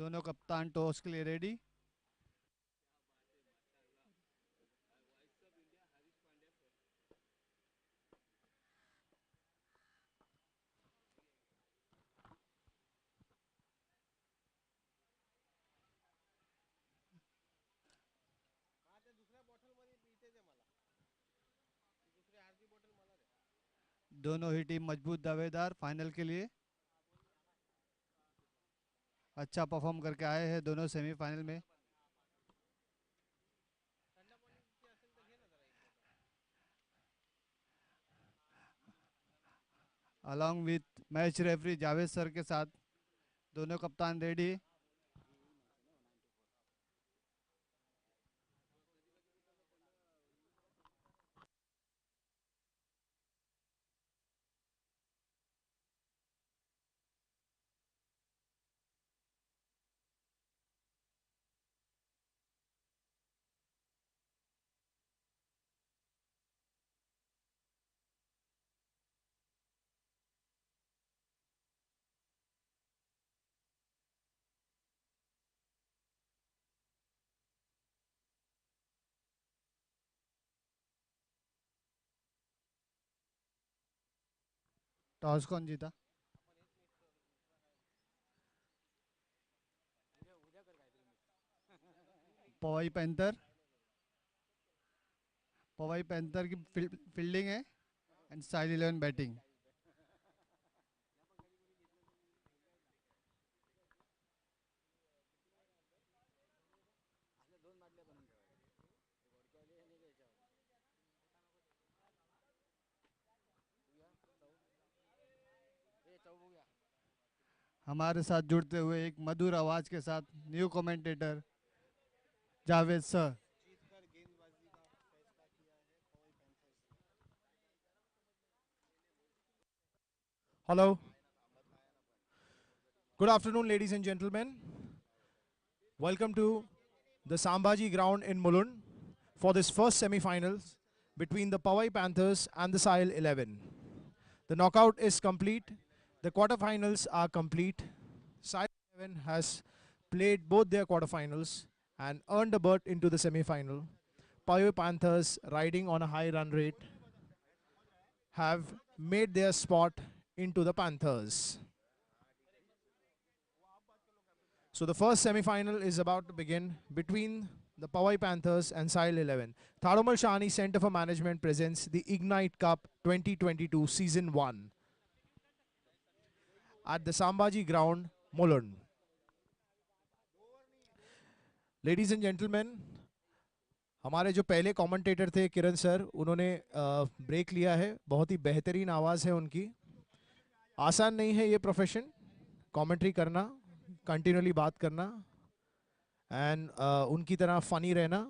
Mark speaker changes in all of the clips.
Speaker 1: दोनों कप्तान टॉस के लिए रेडी। दोनों ही टीम मजबूत दावेदार फाइनल के लिए। अच्छा परफॉर्म करके आए हैं दोनों सेमीफाइनल में। Along with match referee Javed sir के साथ दोनों कप्तान रेडी। टॉस कौन जीता? पवई पैंथर। पवई पैंथर की फील्डिंग है एंड साहिल 11 बैटिंग। हमारे साथ जुड़ते हुए एक मधुर आवाज के साथ new commentator Javed sir.
Speaker 2: Hello. Good afternoon, ladies and gentlemen. Welcome to the Sambhaji ground in Mulund for this first semi-finals between the Powai Panthers and the Sahil 11. The knockout is complete. The quarterfinals are complete. Sahil 11 has played both their quarterfinals and earned a berth into the semi-final. Powai Panthers, riding on a high run rate, have made their spot into the Panthers. So the first semi-final is about to begin between the Powai Panthers and Sahil 11. Thadomal Shahani Center for Management presents the Ignite Cup 2022 Season 1 at the Sambhaji ground, Mulund. Ladies and gentlemen, हमारे जो पहले commentator थे किरण sir, उन्होंने break लिया है। बहुत ही बेहतरीन आवाज़ है उनकी। आसान नहीं है ये प्रोफेशन, कमेंट्री करना, कंटिन्यूली बात करना एंड उनकी तरह फनी रहना,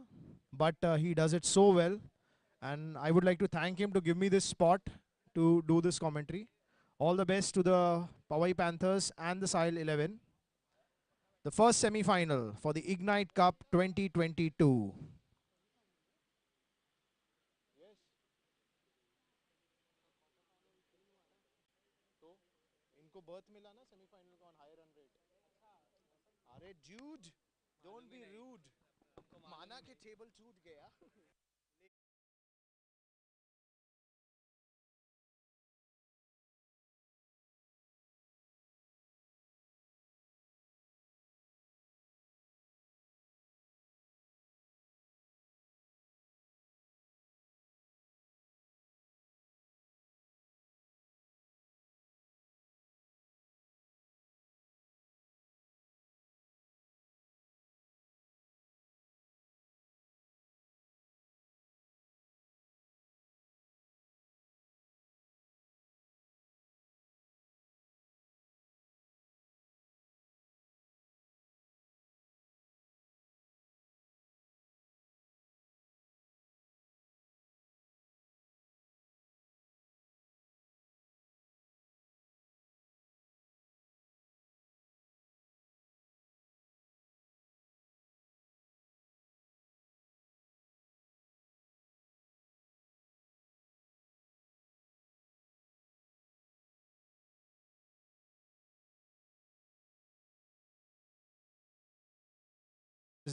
Speaker 2: but he does it so well, and I would like to thank him to give me this spot to do this commentary. All the best to the Powai Panthers and the Sahil 11. The first semi-final for the Ignite Cup 2022. इनको birth मिला ना semifinal का on high run rate. अरे dude, don't be rude. माना के table टूट गया।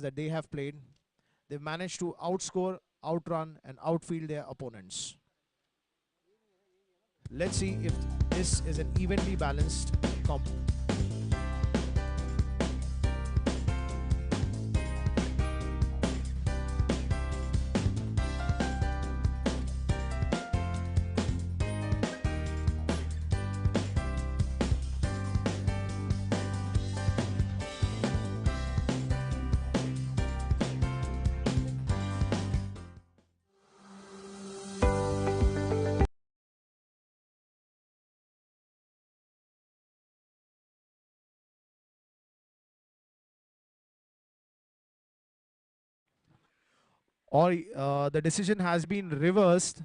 Speaker 2: that they have played, they've managed to outscore, outrun, and outfield their opponents. Let's see if this is an evenly balanced comp. Or the decision has been reversed.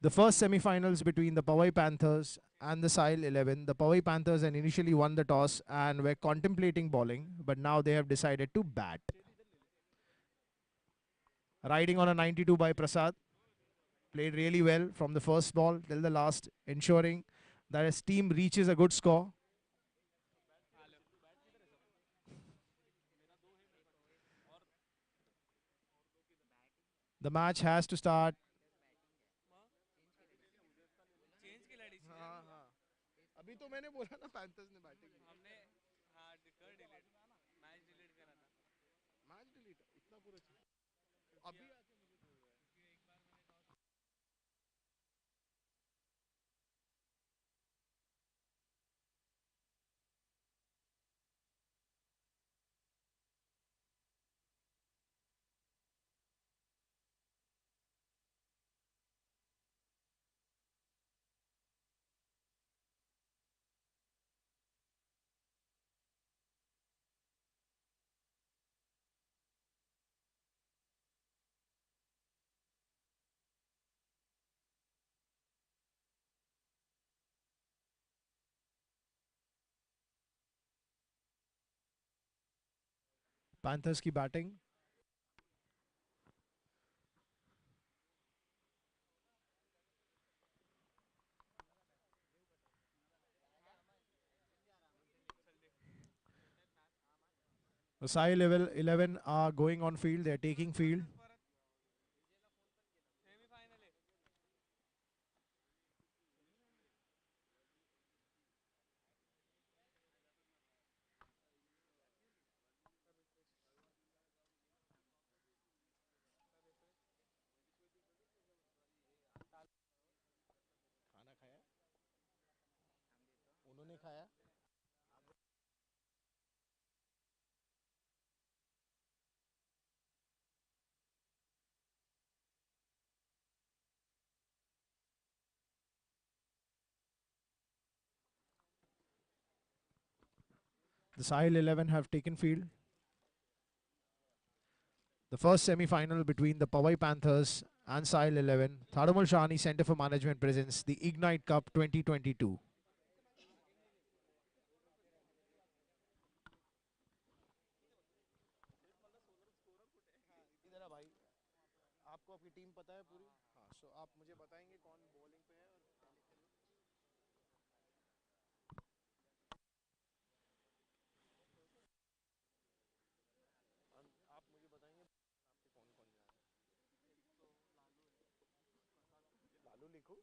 Speaker 2: The first semi-finals between the Powai Panthers and the Sahil 11. The Powai Panthers had initially won the toss and were contemplating bowling, but now they have decided to bat. Riding on a 92 by Prasad, played really well from the first ball till the last, ensuring that his team reaches a good score. The match has to start. अभी तो मैंने बोला ना panthers ने batting की हमने हाँ कर डिलीट मैच डिलीट करा था मैच डिलीट इतना पूरा अभी पैंथर्स की batting The Sai level 11 are going on field. They're taking field. खाना खाया उन्होंने खाया The Sahil 11 have taken field. The first semi-final between the Powai Panthers and Sahil 11. Thadomal Shahani Center for Management presents the Ignite Cup 2022. आपको आपकी team पता है पूरी हाँ सो आप मुझे बताएंगे कौन बॉलिंग पे है और आप मुझे बताएंगे आपके कौन कौन जा रहे हैं लालू लिखो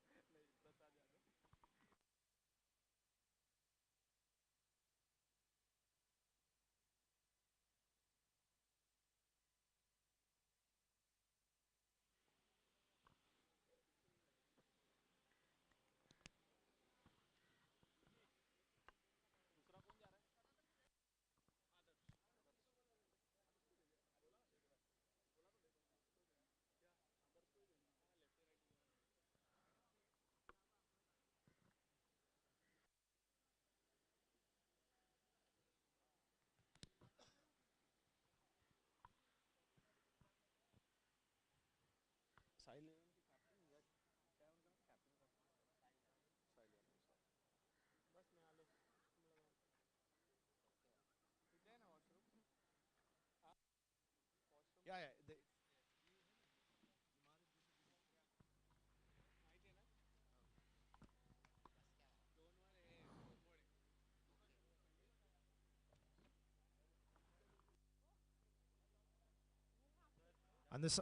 Speaker 2: And this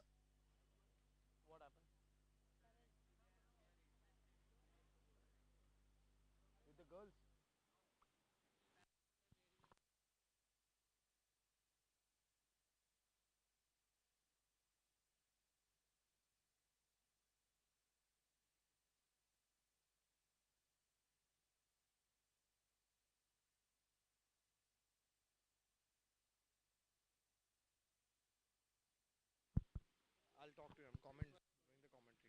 Speaker 2: I'll talk to him. Comment during the commentary.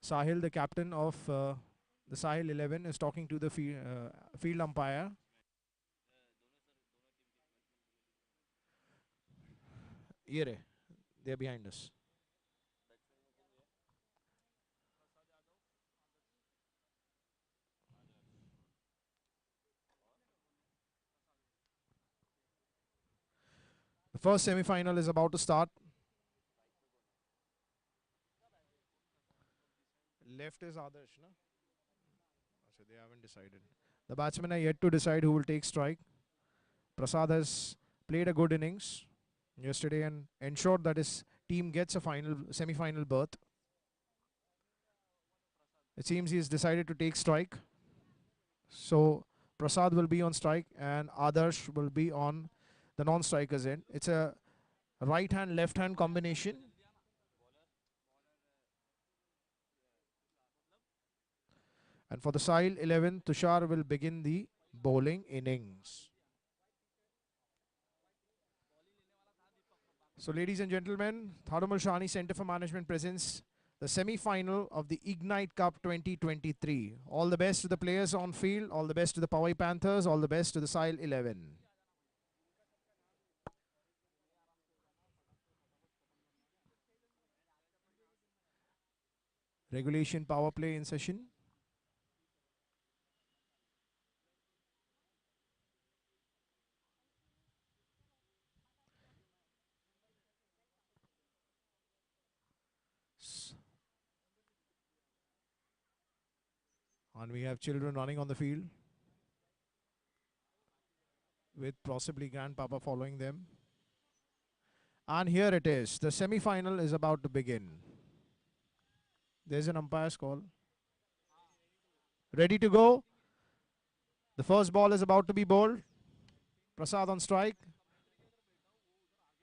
Speaker 2: Sahil, the captain of the Sahil 11, is talking to the field umpire. Here, they're behind us. The first semi-final is about to start. Left is Adarsh, no? So they haven't decided. The batsmen are yet to decide who will take strike. Prasad has played a good innings yesterday and ensured that his team gets a semi-final berth. It seems he's decided to take strike. So Prasad will be on strike and Adarsh will be on the non-strikers end. It's a right hand, left hand combination. And for the Sahil 11, Tushar will begin the bowling innings. So, ladies and gentlemen, Thadomal Shahani Centre for Management presents the semi-final of the Ignite Cup 2023. All the best to the players on field, all the best to the Powai Panthers, all the best to the Sahil 11. Regulation power play in session. And we have children running on the field with possibly grandpapa following them. And here it is. The semi-final is about to begin. There's an umpire's call. Ready to go. The first ball is about to be bowled. Prasad on strike.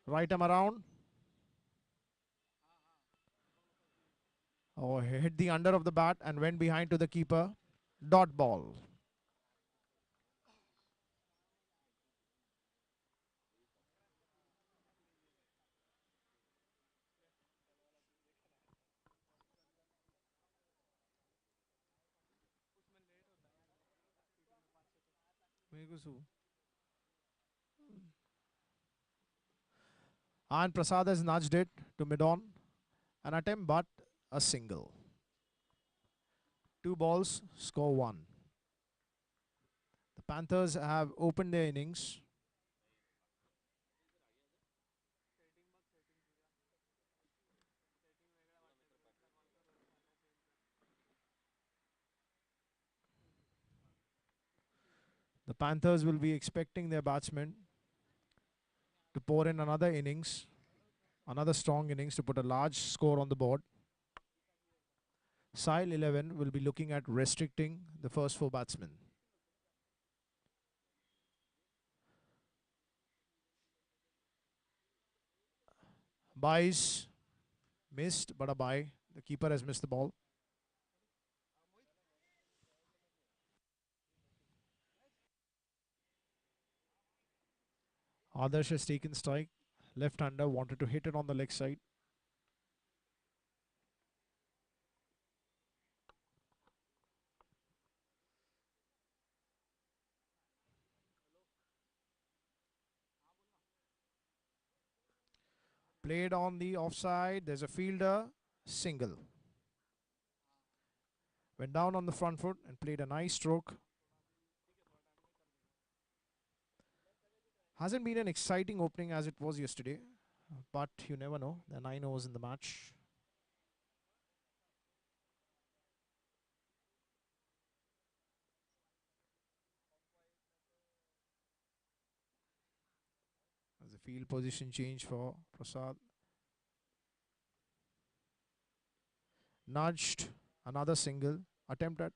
Speaker 2: Right arm around. Oh, he hit the under of the bat and went behind to the keeper. Dot ball. And Prasad has nudged it to mid-on. An attempt but a single. Two balls, score one. The Panthers have opened their innings. The Panthers will be expecting their batsmen to pour in another innings, another strong innings to put a large score on the board. Sahil 11 will be looking at restricting the first four batsmen. Buys missed, but a bye. The keeper has missed the ball. Adarsh has taken strike. Left-hander wanted to hit it on the leg side. Played on the offside. There's a fielder. Single. Went down on the front foot and played a nice stroke. Hasn't been an exciting opening as it was yesterday, but you never know. There are 9 overs in the match. Field position change for Prasad. Nudged. Another single. Attempt at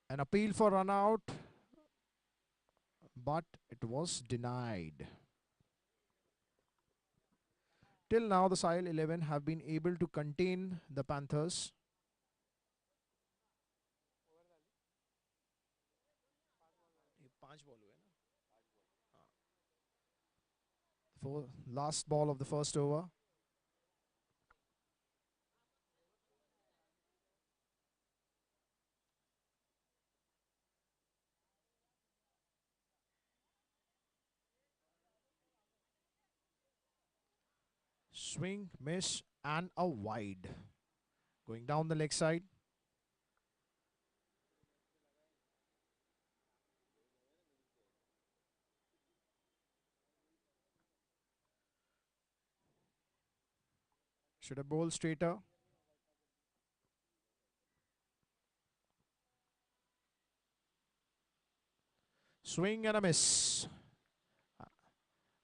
Speaker 2: an appeal for run out, but it was denied. Till now, the Sahil 11 have been able to contain the Panthers. For last ball of the first over. Swing, miss, and a wide. Going down the leg side. Should have bowled straighter. Swing and a miss.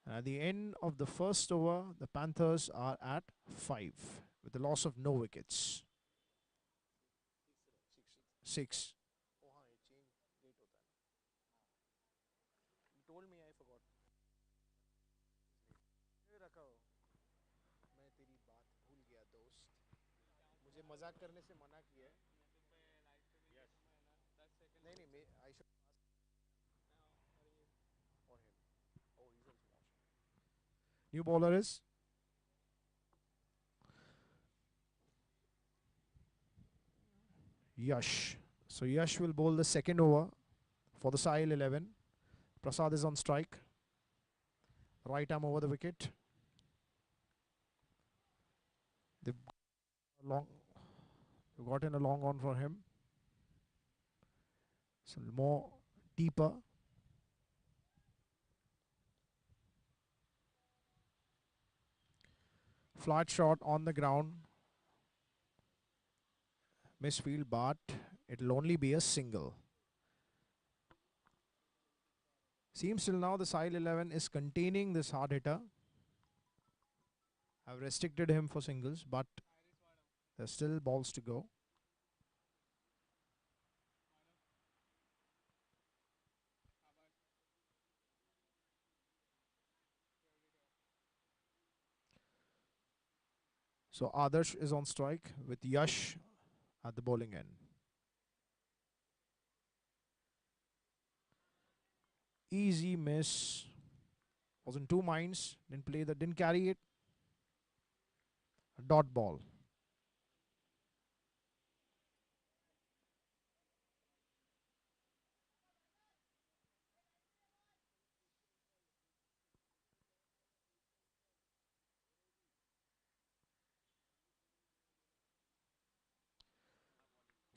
Speaker 2: At the end of the first over, the Panthers are at 5 with the loss of no wickets. 6. मजाक करने से मना किया है. नहीं नहीं I should or him. Oh, he's also watching. New bowler is Yash. So Yash will bowl the second over for the Sahil 11. Prasad is on strike. Right arm over the wicket. They've got in a long on for him. So more deeper. Flat shot on the ground. Misfield, but it'll only be a single. Seems till now the Sahil 11 is containing this hard hitter. Have restricted him for singles, but there's still balls to go. So Adarsh is on strike with Yash at the bowling end. Easy miss. Was in two minds. Didn't carry it. A dot ball.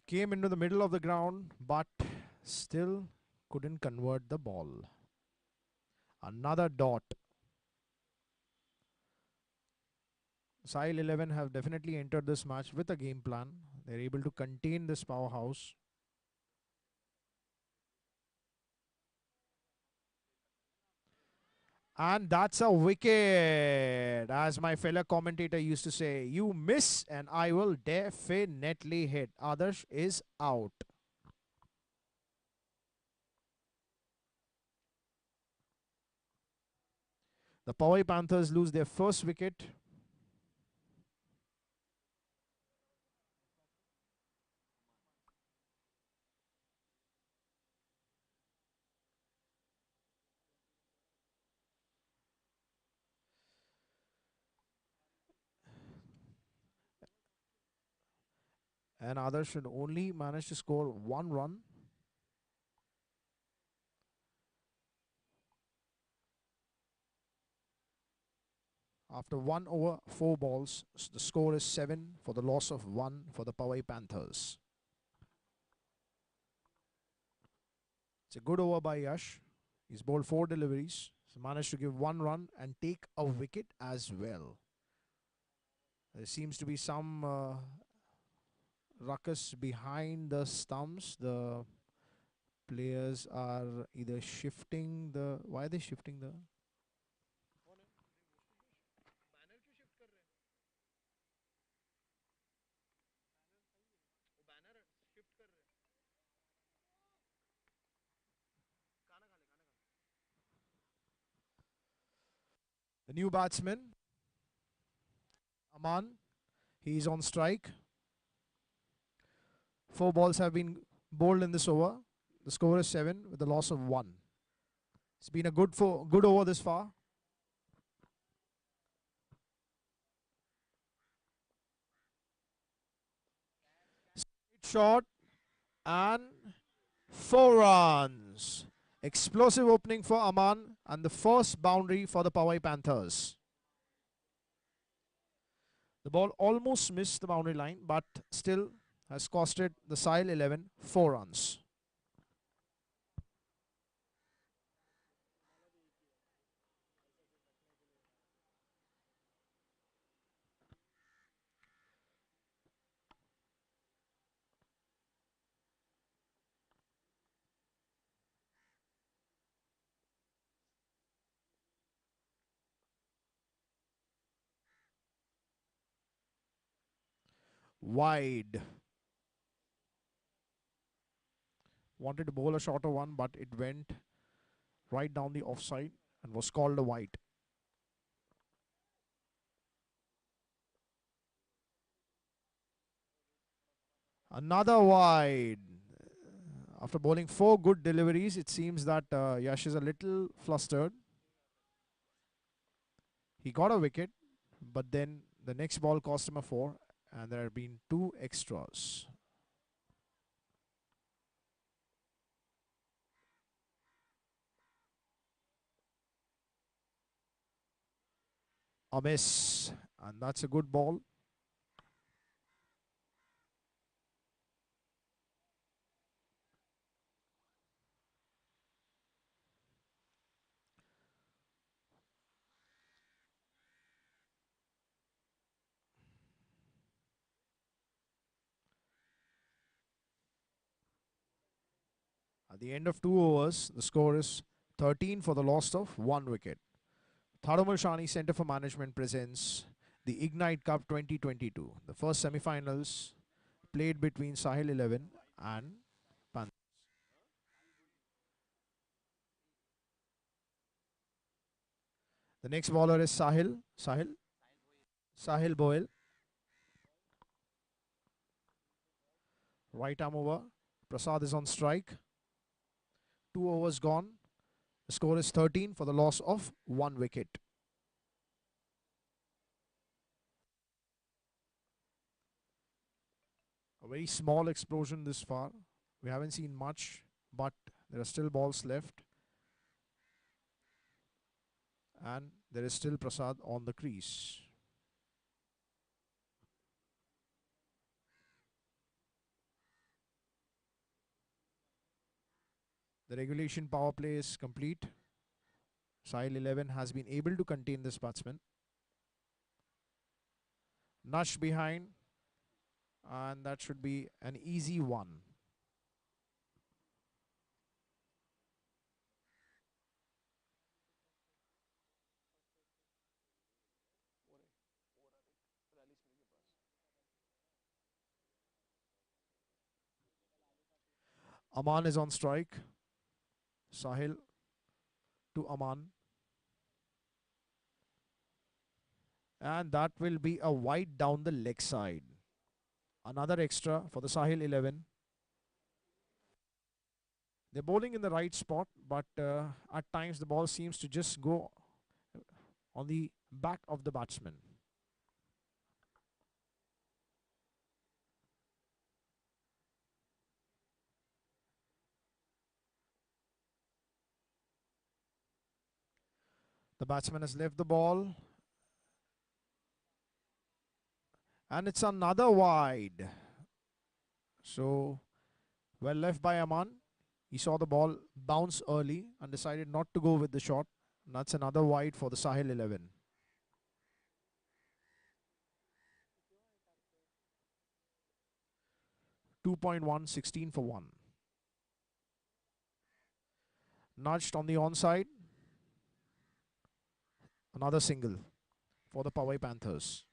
Speaker 2: Came into the middle of the ground, but still couldn't convert the ball. Another dot. Sahil 11 have definitely entered this match with a game plan. They're able to contain this powerhouse. And that's a wicket. As my fellow commentator used to say, you miss and I will definitely hit. Adarsh is out. The Powai Panthers lose their first wicket. And Adarsh should only manage to score one run. After 1 over 4 balls, the score is 7 for the loss of 1 for the Powai Panthers. It's a good over by Yash. He's bowled 4 deliveries. So managed to give 1 run and take a wicket as well. There seems to be some ruckus behind the stumps. The players are either shifting the... Why are they shifting the... new batsman, Aman. He is on strike. 4 balls have been bowled in this over. The score is 7 with a loss of 1. It's been a good over this far. Straight shot and 4 runs. Explosive opening for Aman and the first boundary for the Powai Panthers. The ball almost missed the boundary line, but still has costed the Sahil 11 4 runs. Wide. Wanted to bowl a shorter one, but it went right down the offside and was called a wide. Another wide. After bowling 4 good deliveries, it seems that Yash is a little flustered. He got a wicket, but then the next ball cost him a 4, and there have been 2 extras. A miss, and that's a good ball. At the end of 2 overs, the score is 13 for the loss of 1 wicket. Thadomal Shahani Centre for Management presents the Ignite Cup 2022. The first semi-finals played between Sahil 11 and Panthers. The next bowler is Sahil Boyle. Right arm over. Prasad is on strike. 2 overs gone. The score is 13 for the loss of 1 wicket. A very small explosion this far. We haven't seen much, but there are still balls left. And there is still Prasad on the crease. The regulation power play is complete. Sahil 11 has been able to contain this batsman. Nudged behind, and that should be an easy one. Aman is on strike. Sahil to Aman. And that will be a wide down the leg side. Another extra for the Sahil 11. They're bowling in the right spot, but at times the ball seems to just go on the back of the batsman. The batsman has left the ball. And it's another wide. So, well left by Aman. He saw the ball bounce early and decided not to go with the shot. And that's another wide for the Sahil 11. .1, 16 for 1. Nudged on the onside. Another single for the Powai Panthers.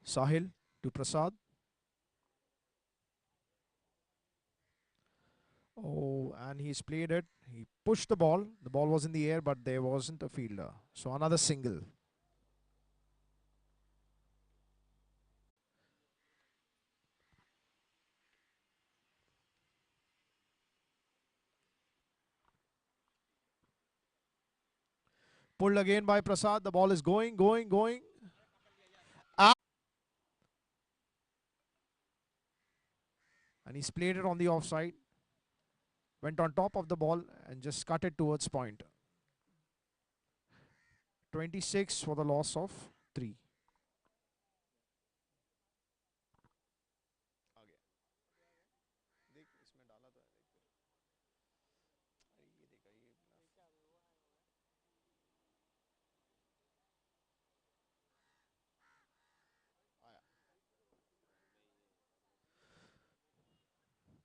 Speaker 2: Sahil to Prasad. and he's played it. He pushed the ball. The ball was in the air, but there wasn't a fielder. So another single. Pulled again by Prasad. The ball is going. And he's played it on the offside. Went on top of the ball and just cut it towards point. 26 for the loss of 3.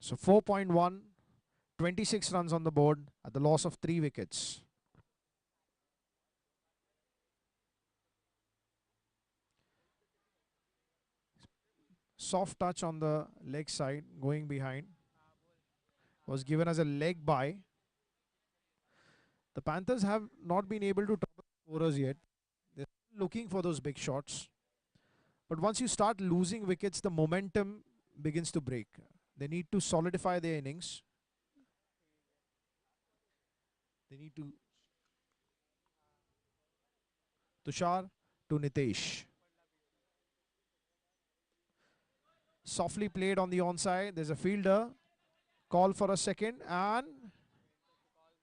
Speaker 2: So 4.1, 26 runs on the board at the loss of 3 wickets. Soft touch on the leg side, going behind. Was given as a leg by. The Panthers have not been able to top the scorers yet. They're looking for those big shots. But once you start losing wickets, the momentum begins to break. They need to solidify their innings. They need to Tushar to Nitesh. Softly played on the onside. There's a fielder. Call for a second, and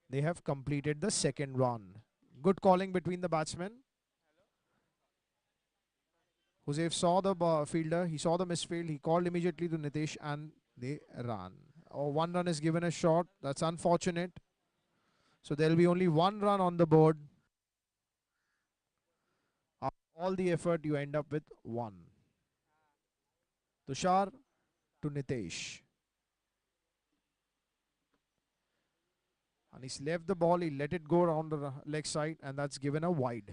Speaker 2: they have completed the second run. Good calling between the batsmen. Joseph saw the fielder. He saw the misfield. He called immediately to Nitesh, and they ran. Oh, 1 run is given a shot. That's unfortunate. So there will be only 1 run on the board. After all the effort, you end up with 1. Tushar to Nitesh. And he's left the ball. He let it go around the leg side, and that's given a wide.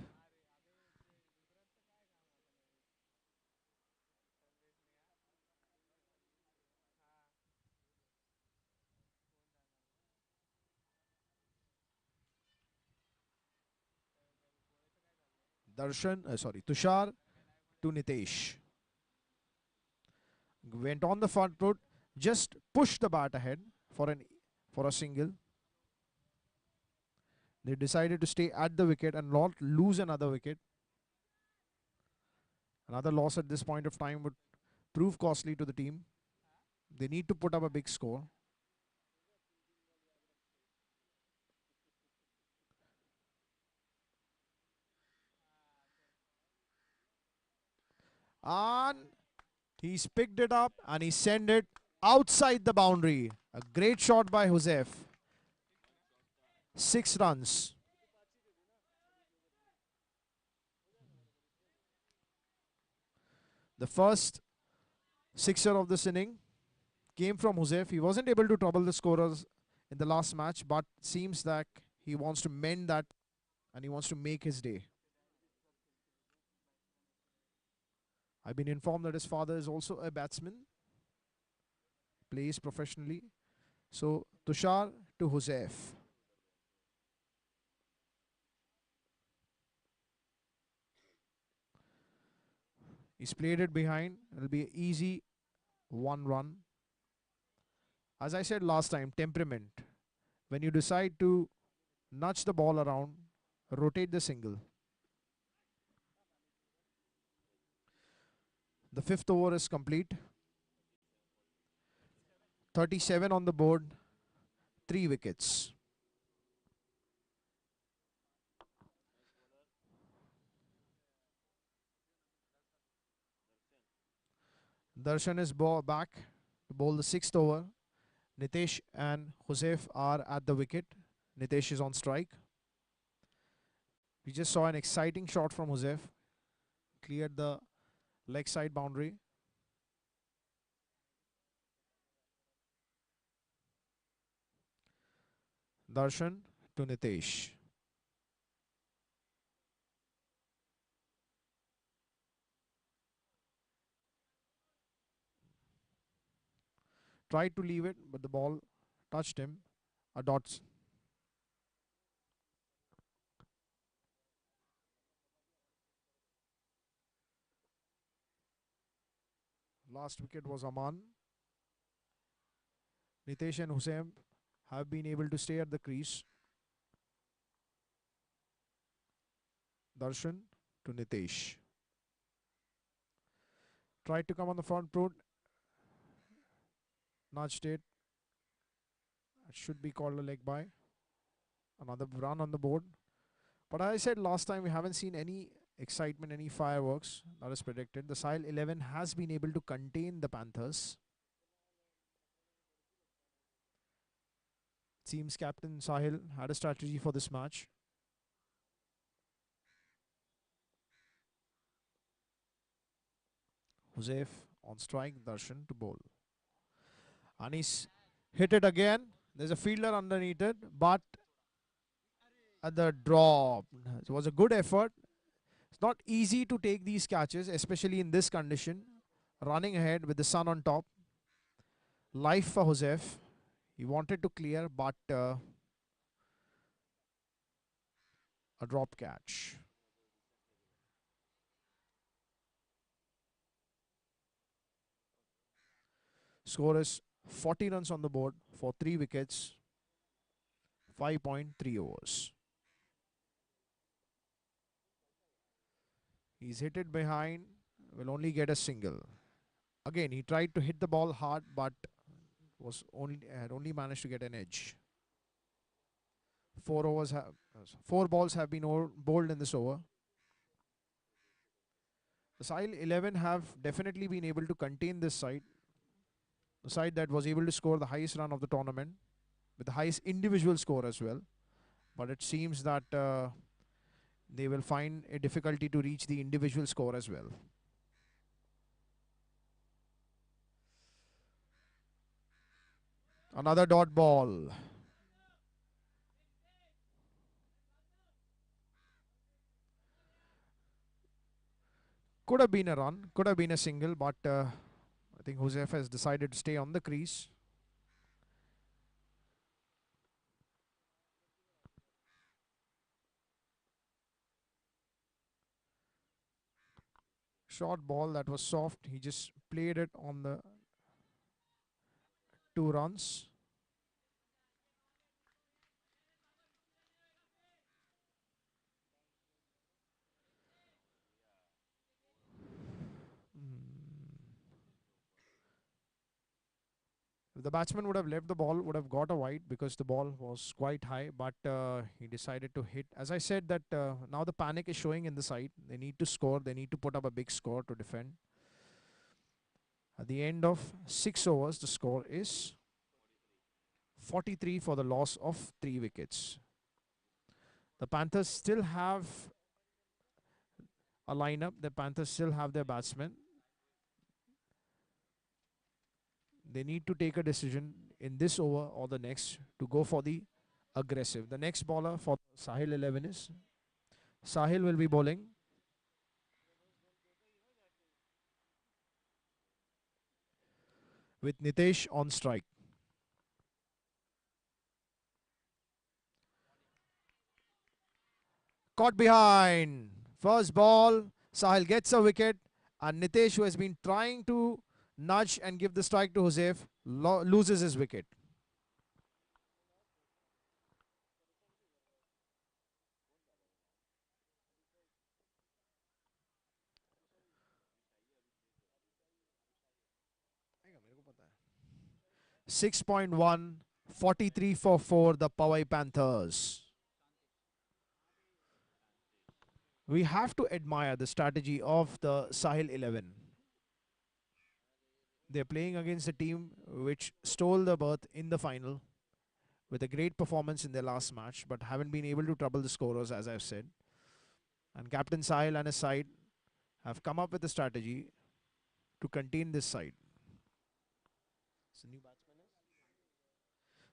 Speaker 2: Tushar to Nitesh. Went on the front foot, just pushed the bat ahead for a single. They decided to stay at the wicket and not lose another wicket. Another loss at this point of time would prove costly to the team. They need to put up a big score. And he's picked it up and he sent it outside the boundary. A great shot by Joseph. 6 runs. The first sixer of this inning came from Joseph. He wasn't able to trouble the scorers in the last match, but seems that he wants to mend that and he wants to make his day. I've been informed that his father is also a batsman, plays professionally. So Tushar to Joseph. He's played it behind. It'll be an easy 1 run. As I said last time, temperament. When you decide to nudge the ball around, rotate the single. The 5th over is complete. 37 on the board, 3 wickets. Darshan is back to bowl the 6th over. Nitesh and Joseph are at the wicket. Nitesh is on strike. We just saw an exciting shot from Joseph. Cleared the leg side boundary. Darshan to Nitesh. Tried to leave it, but the ball touched him. A dot. Last wicket was Aman. Nitesh and Hussain have been able to stay at the crease. Darshan to Nitesh. Tried to come on the front foot. Nudged it. It should be called a leg by. Another run on the board. But as I said last time, we haven't seen any excitement, any fireworks. That is predicted. The Sahil 11 has been able to contain the Panthers. Seems Captain Sahil had a strategy for this match. Joseph on strike, Darshan to bowl. And he's hit it again. There's a fielder underneath it, but at the drop. It was a good effort. It's not easy to take these catches, especially in this condition. Running ahead with the sun on top. Life for Joseph. He wanted to clear, but a drop catch. Score is 40 runs on the board for 3 wickets, 5.3 overs. He's hit it behind, will only get a single. Again, he tried to hit the ball hard, but had only managed to get an edge. 4 balls have been bowled in this over. The Sahil 11 have definitely been able to contain this side. The side that was able to score the highest run of the tournament with the highest individual score as well. But it seems that they will find a difficulty to reach the individual score as well. Another dot ball. Could have been a run, could have been a single, but I think Joseph has decided to stay on the crease. Short ball that was soft. He just played it on the 2 runs. If the batsman would have left the ball, would have got a wide because the ball was quite high, but he decided to hit. As I said that now the panic is showing in the side. They need to score. They need to put up a big score to defend. At the end of 6 overs, the score is 43 for the loss of 3 wickets. The Panthers still have a lineup. The Panthers still have their batsmen. They need to take a decision in this over or the next to go for the aggressive. The next bowler for Sahil 11 is Sahil will be bowling. With Nitesh on strike. Caught behind. First ball, Sahil gets a wicket, and Nitesh, who has been trying to nudge and give the strike to Joseph, loses his wicket. Six point 43 for 4, the Powai Panthers. We have to admire the strategy of the Sahil 11. They're playing against a team which stole the berth in the final with a great performance in their last match, but haven't been able to trouble the scorers, as I've said. And Captain Sahil and his side have come up with a strategy to contain this side.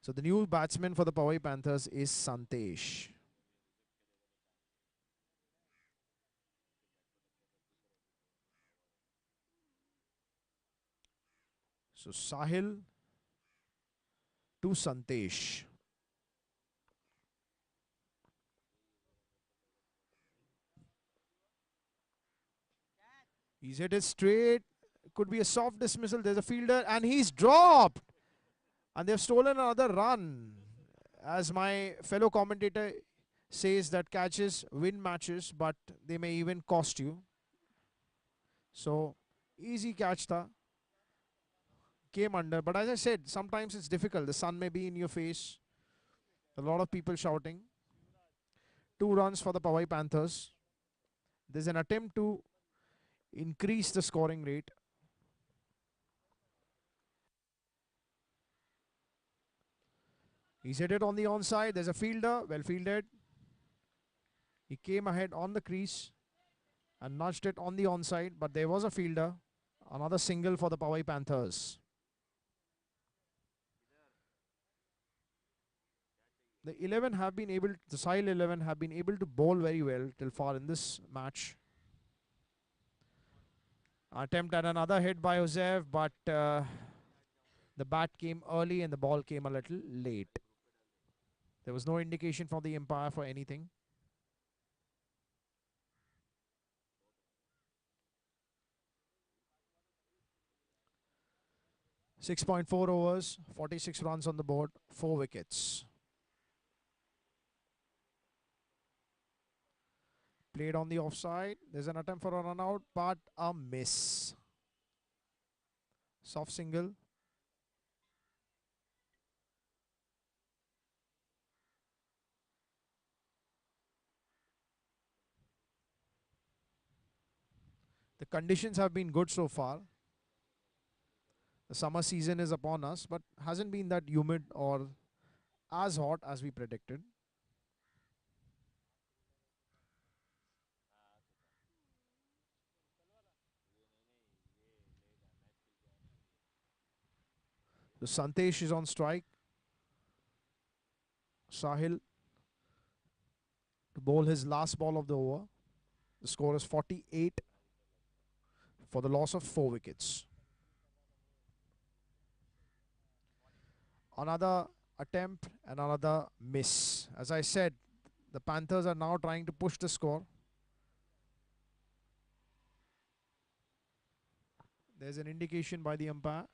Speaker 2: So the new batsman for the Powai Panthers is Santesh. So Sahil to Santesh. He's hit it straight. Could be a soft dismissal. There's a fielder and he's dropped. And they've stolen another run. As my fellow commentator says, that catches win matches, but they may even cost you. So, easy catch tha. Came under. But as I said, sometimes it's difficult. The sun may be in your face. A lot of people shouting. 2 runs for the Powai Panthers. There's an attempt to increase the scoring rate. He's hit it on the onside. There's a fielder. Well fielded. He came ahead on the crease and nudged it on the onside, but there was a fielder. Another single for the Powai Panthers. The Sahil 11 have been able to bowl very well till far in this match. Attempt at another hit by Joseph, but the bat came early and the ball came a little late. There was no indication from the umpire for anything. .4 overs, 46 runs on the board, 4 wickets. Played on the offside. There's an attempt for a run out, but a miss. Soft single. The conditions have been good so far. The summer season is upon us, but hasn't been that humid or as hot as we predicted. So Santesh is on strike. Sahil to bowl his last ball of the over. The score is 48 for the loss of 4 wickets. Another attempt and another miss. As I said, the Panthers are now trying to push the score. There's an indication by the umpire.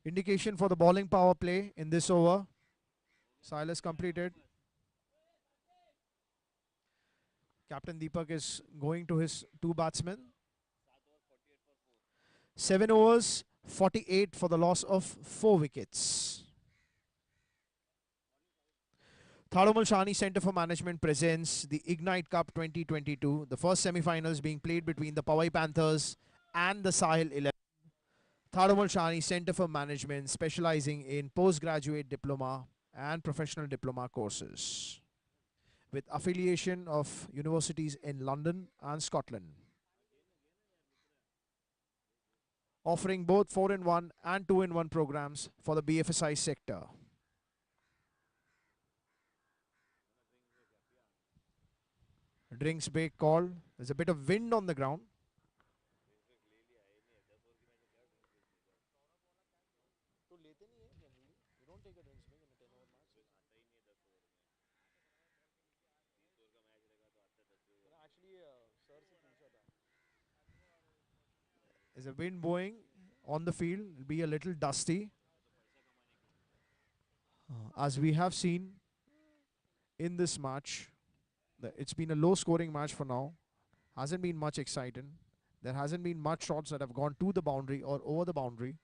Speaker 2: Indication for the bowling power play in this over. Silas completed. Captain Deepak is going to his 2 batsmen. 7 overs, 48 for the loss of 4 wickets. Thadomal Shahani Centre for Management presents the Ignite Cup 2022. The first semi-finals being played between the Powai Panthers and the Sahil 11. Thadomal Shahani Centre for Management, specializing in postgraduate diploma and professional diploma courses, with affiliation of universities in London and Scotland, offering both 4-in-1 and 2-in-1 programs for the BFSI sector. Drinks break call. There's a bit of wind on the ground. There's a wind blowing on the field. It'll be a little dusty. As we have seen in this match, it's been a low scoring match for now. Hasn't been much exciting. There hasn't been much shots that have gone to the boundary or over the boundary.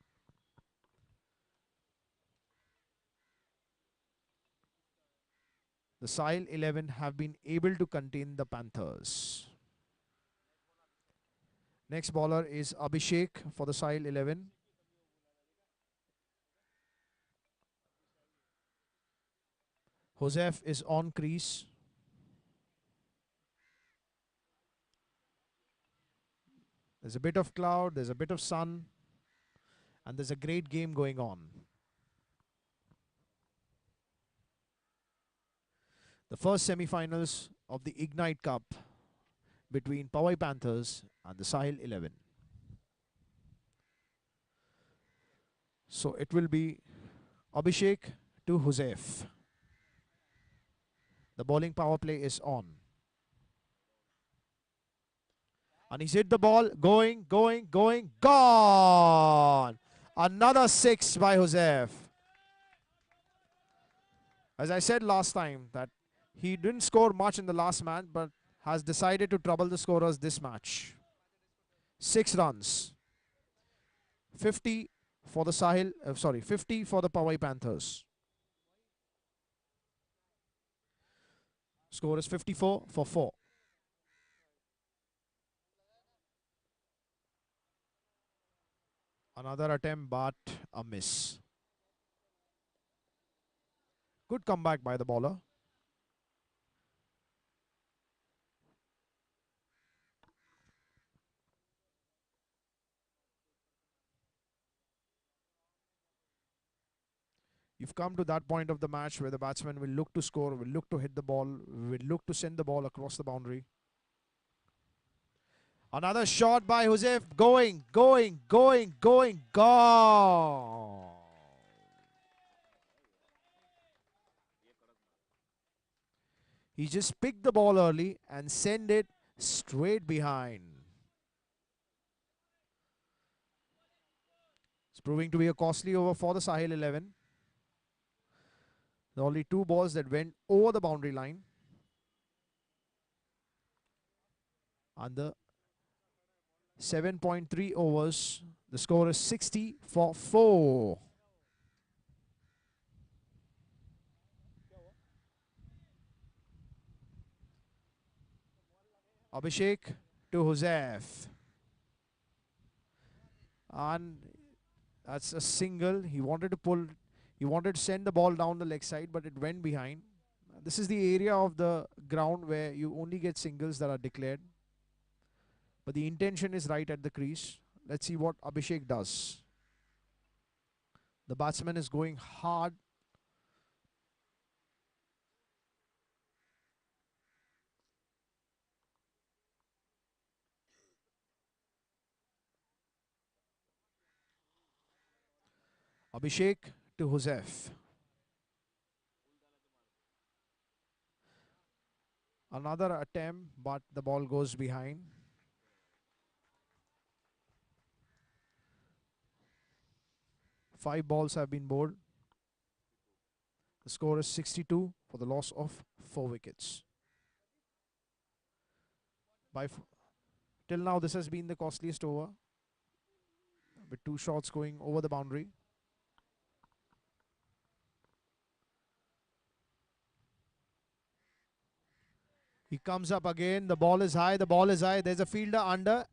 Speaker 2: The Sahil 11 have been able to contain the Panthers. Next bowler is Abhishek for the Sahil 11. Joseph is on crease. There's a bit of cloud, there's a bit of sun, and there's a great game going on. The first semi-finals of the Ignite Cup between Powai Panthers and the Sahil 11. So it will be Abhishek to Huzef. The bowling power play is on. And he's hit the ball. Going, going, going. Gone! Another six by Huzef. As I said last time, that he didn't score much in the last match, but has decided to trouble the scorers this match. 6 runs. 50 for the 50 for the Powai Panthers. Score is 54 for 4. Another attempt, but a miss. Good comeback by the bowler. You've come to that point of the match where the batsman will look to score, will look to hit the ball, will look to send the ball across the boundary. Another shot by Joseph. Going, going, going, going, gone. He just picked the ball early and sent it straight behind. It's proving to be a costly over for the Sahil 11. There are only 2 balls that went over the boundary line. And the 7.3 overs, the score is 60 for 4. Abhishek to Joseph. And that's a single. He wanted to send the ball down the leg side, but it went behind. This is the area of the ground where you only get singles that are declared. But the intention is right at the crease. Let's see what Abhishek does. The batsman is going hard. Abhishek to Joseph. Another attempt, but the ball goes behind. Five balls have been bowled. The score is 62 for the loss of 4 wickets. Till now, this has been the costliest over, with 2 shots going over the boundary. He comes up again. The ball is high. The ball is high. There's a fielder under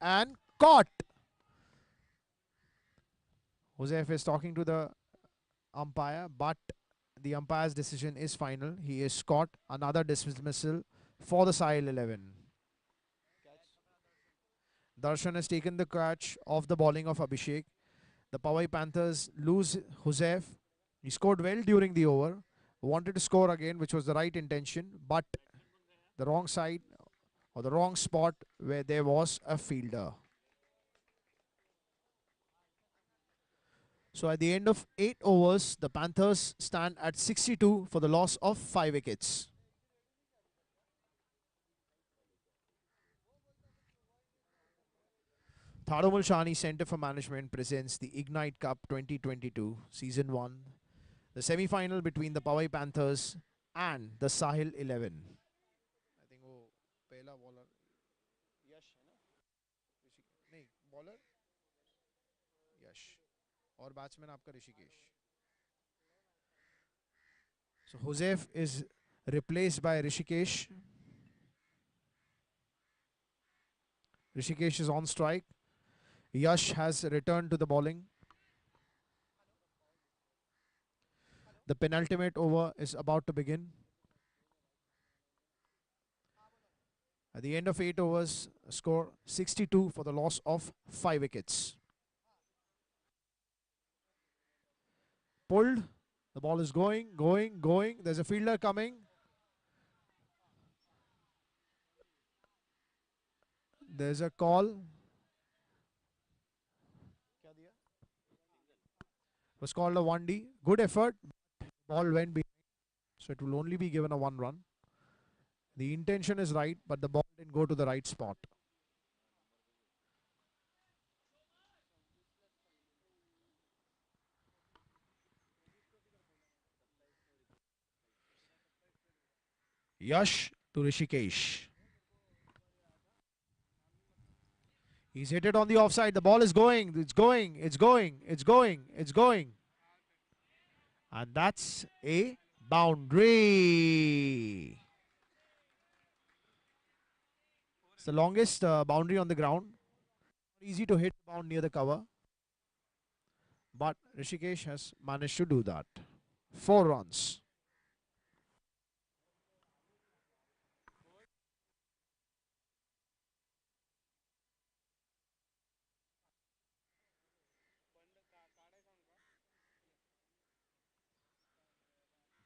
Speaker 2: and caught. Joseph is talking to the umpire, but the umpire's decision is final. He is caught. Another dismissal for the Sahil 11. Darshan has taken the catch of the bowling of Abhishek. The Powai Panthers lose Joseph. He scored well during the over. Wanted to score again, which was the right intention, but the wrong side or the wrong spot where there was a fielder. So at the end of 8 overs, the Panthers stand at 62 for the loss of 5 wickets. Thadomal Shahani Centre for Management presents the Ignite Cup 2022 Season 1, the semi-final between the Powai Panthers and the Sahil 11. I think वो पहला bowler यश है ना नहीं bowler यश और batsman आपका Rishikesh. So Joseph is replaced by Rishikesh. Rishikesh is on strike. Yash has returned to the bowling. The penultimate over is about to begin. At the end of 8 overs, score 62 for the loss of 5 wickets. Pulled. The ball is going, going, going. There's a fielder coming. There's a call. was called a 1D. Good effort. Ball went behind, so it will only be given a 1 run. The intention is right, but the ball didn't go to the right spot. Yash to Rishikesh. He's hit it on the offside. The ball is going. It's going. It's going. It's going. It's going. And that's a boundary. It's the longest boundary on the ground. Easy to hit the bound near the cover. But Rishikesh has managed to do that. 4 runs.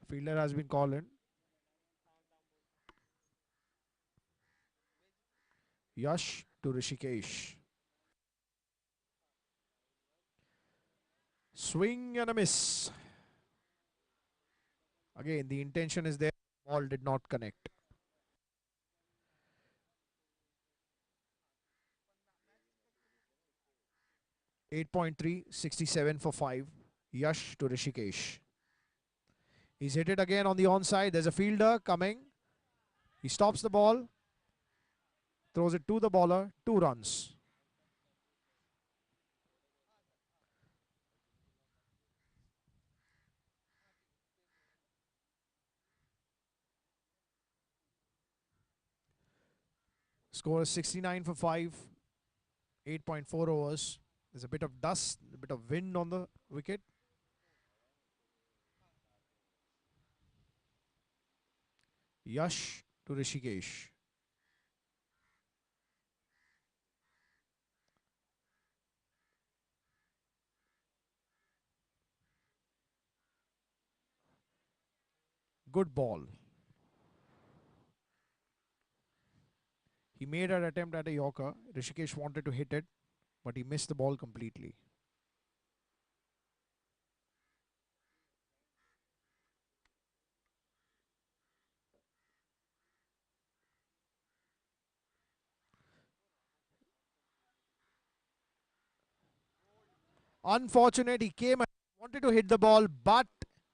Speaker 2: Fielder has been called in. Yash to Rishikesh. Swing and a miss. Again, the intention is there. Ball did not connect. .3, 67 for 5. Yash to Rishikesh. He's hit it again on the onside. There's a fielder coming. He stops the ball. Throws it to the bowler. 2 runs. Score is 69 for 5. 8.4 overs. There's a bit of dust, a bit of wind on the wicket. Yash to Rishikesh. Good ball. He made an attempt at a Yorker. Rishikesh wanted to hit it, but he missed the ball completely. Unfortunate, he came and wanted to hit the ball, but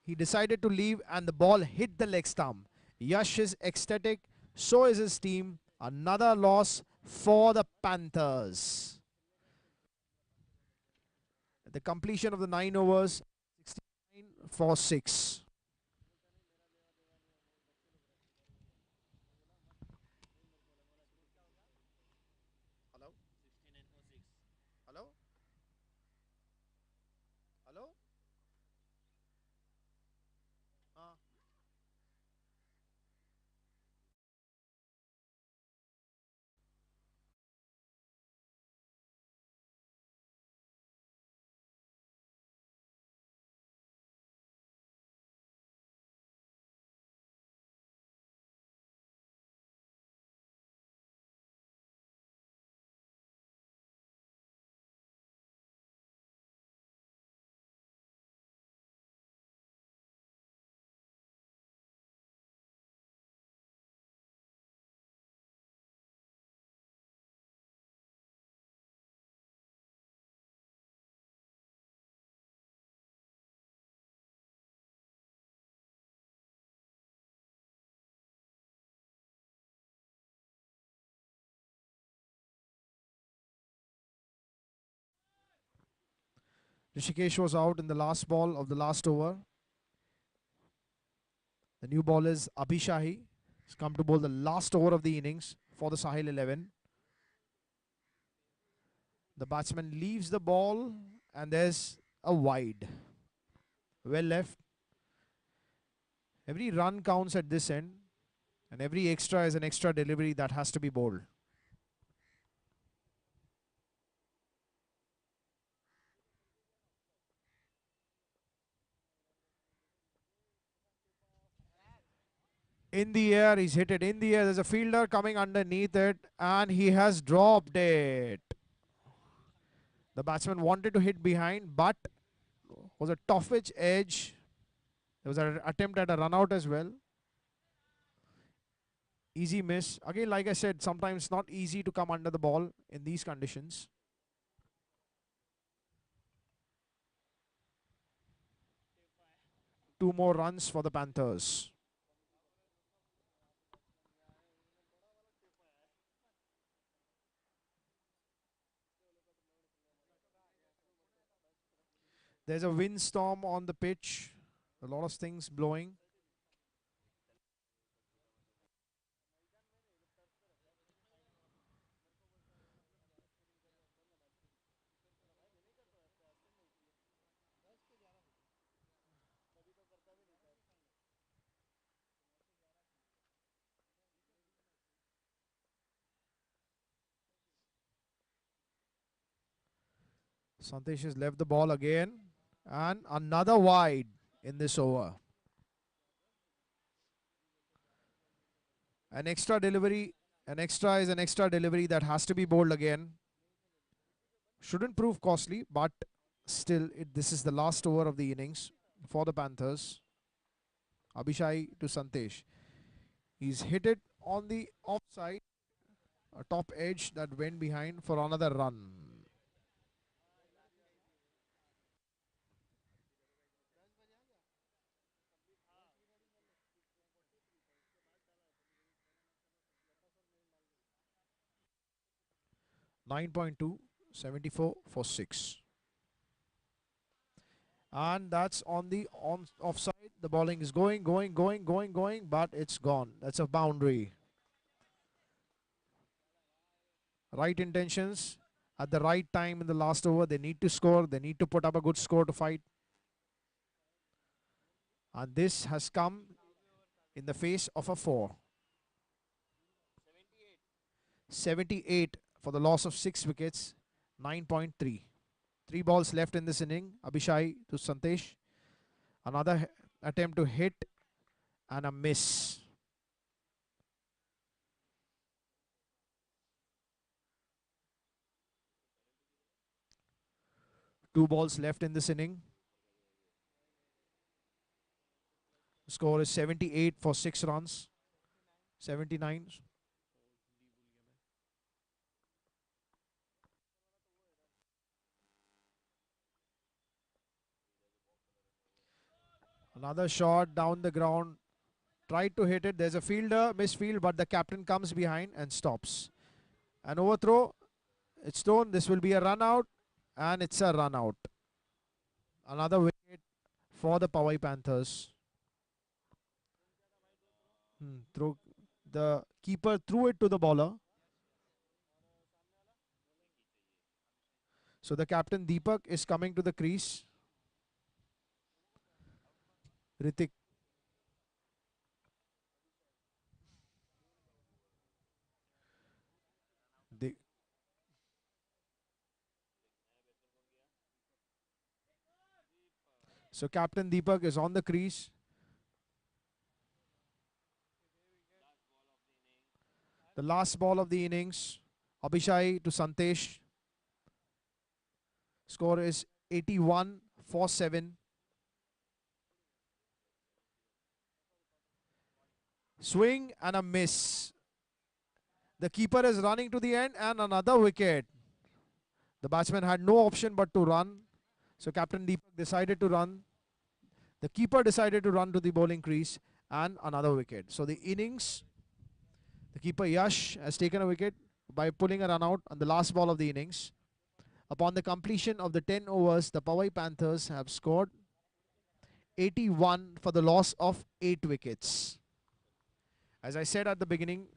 Speaker 2: he decided to leave and the ball hit the leg stump. Yash is ecstatic, so is his team. Another loss for the Panthers. The completion of the 9 overs, 69 for 6. Hello? Hello? Hello? Rishikesh was out in the last ball of the last over. The new ball is Abhishahi. He's come to bowl the last over of the innings for the Sahil 11. The batsman leaves the ball and there's a wide. Well left. Every run counts at this end and every extra is an extra delivery that has to be bowled. In the air, he's hit it in the air. There's a fielder coming underneath it and he has dropped it. The batsman wanted to hit behind, but was a tough edge. There was an attempt at a run out as well. Easy miss. Again, like I said, sometimes not easy to come under the ball in these conditions. Two more runs for the Panthers. There's a windstorm on the pitch. A lot of things blowing. Santesh has left the ball again. And another wide in this over. An extra delivery. An extra is an extra delivery that has to be bowled again. Shouldn't prove costly, but still, this is the last over of the innings for the Panthers. Abhishai to Santesh. He's hit it on the offside. A top edge that went behind for another run. (9.2) 74 for 6. And that's on the offside. The bowling is going, but it's gone. That's a boundary. Right intentions at the right time in the last over. They need to score. They need to put up a good score to fight. And this has come in the face of a 4. 78 for the loss of 6 wickets. 9.3. 3 balls left in this inning. Abhishai to Santesh. Another attempt to hit and a miss. Two balls left in this inning. The score is 78 for 6 runs. 79. Another shot down the ground. Tried to hit it. There's a fielder, misfield, but the captain comes behind and stops. An overthrow. It's thrown. This will be a run out. And it's a run out. Another wicket for the Powai Panthers. The keeper threw it to the bowler. So the captain Deepak is coming to the crease. Ritik. So Captain Deepak is on the crease. The last ball of the innings. Abhishai to Santesh. Score is 81 for 7. Swing and a miss. The keeper is running to the end and another wicket. The batsman had no option but to run. So Captain Deepak decided to run. The keeper decided to run to the bowling crease and another wicket. So the innings, the keeper Yash has taken a wicket by pulling a run out on the last ball of the innings. Upon the completion of the 10 overs, the Powai Panthers have scored 81 for the loss of 8 wickets. As I said at the beginning,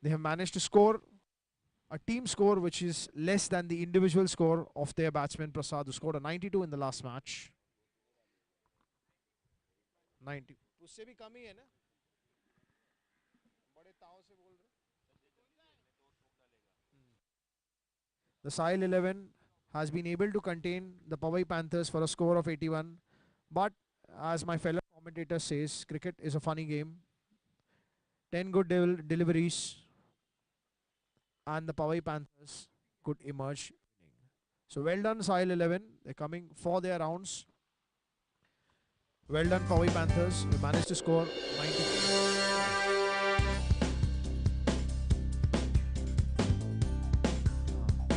Speaker 2: they have managed to score a team score which is less than the individual score of their batsman Prasad, who scored a 92 in the last match. 90. उससे भी कम ही है ना? बड़े ताव से बोल रहे. The Sahil 11 has been able to contain the Powai Panthers for a score of 81. But as my fellow commentator says, cricket is a funny game. 10 good deliveries and the Powai Panthers could emerge. So well done Sahil 11. They're coming for their rounds. Well done, Powai Panthers. You managed to score 90.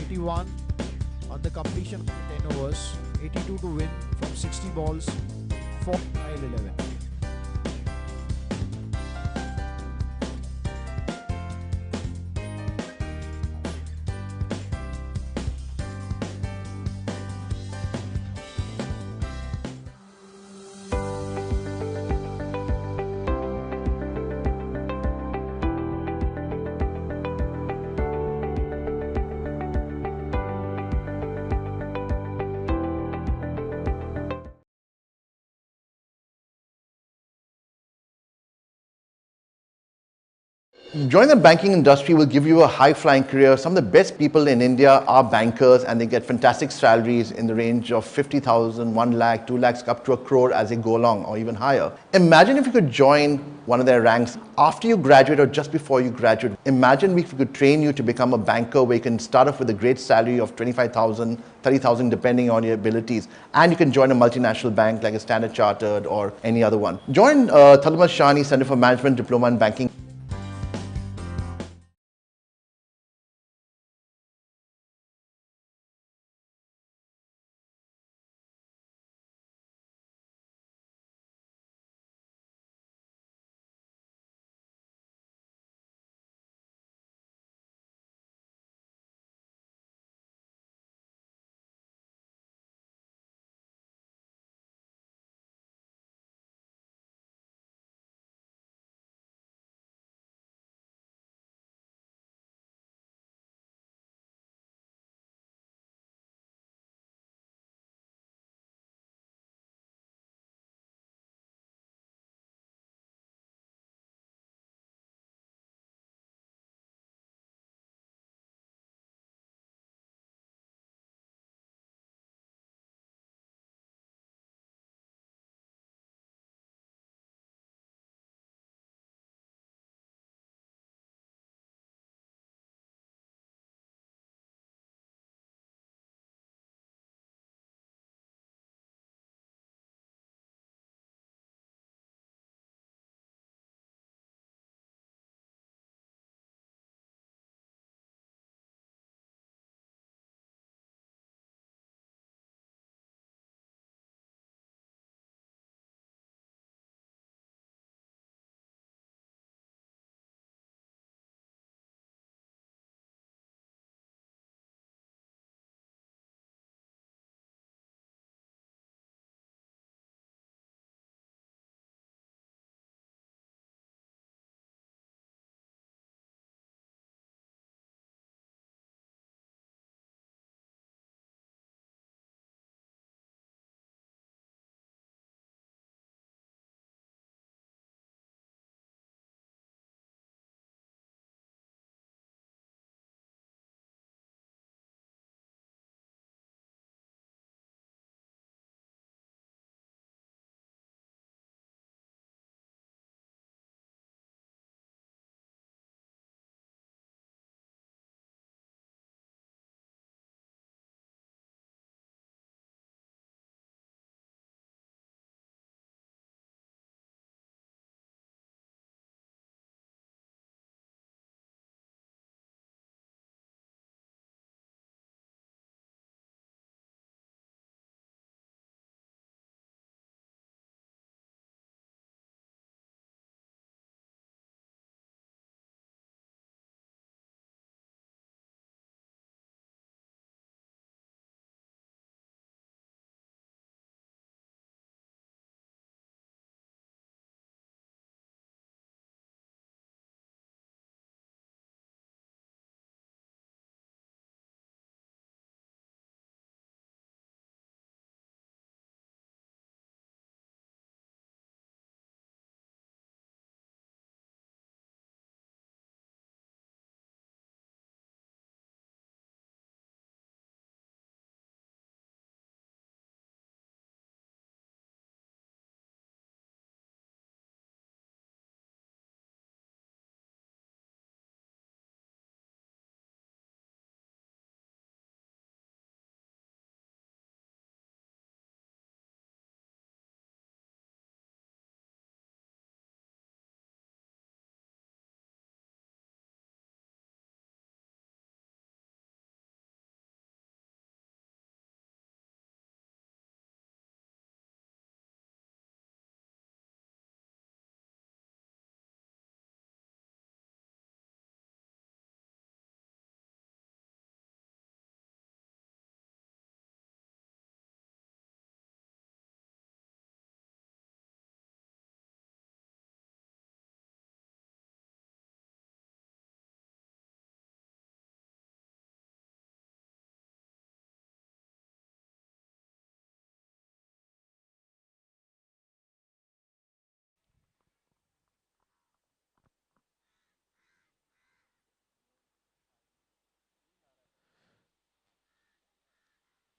Speaker 2: 81 on the completion of the 10 overs. 82 to win from 60 balls. 4 while 11.
Speaker 3: Joining the banking industry will give you a high-flying career. Some of the best people in India are bankers and they get fantastic salaries in the range of 50,000, 1 lakh, 2 lakhs, up to a crore as they go along or even higher. Imagine if you could join one of their ranks after you graduate or just before you graduate. Imagine if we could train you to become a banker where you can start off with a great salary of 25,000, 30,000 depending on your abilities, and you can join a multinational bank like a Standard Chartered or any other one. Join Thadomal Shahani Center for Management Diploma in Banking.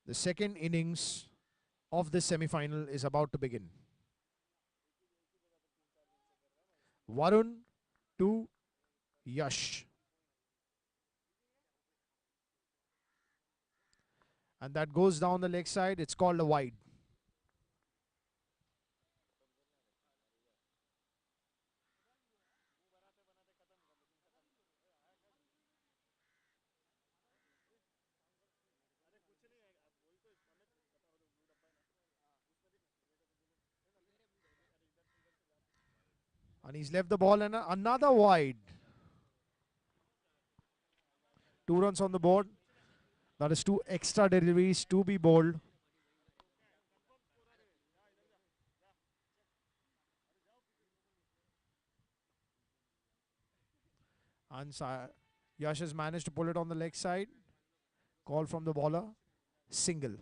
Speaker 2: The second innings of this semi-final is about to begin. Varun to Yash. And that goes down the leg side. It's called a wide. And he's left the ball and another wide. 2 runs on the board. That is 2 extra deliveries to be bowled. And Yash has managed to pull it on the leg side. Call from the bowler. Single.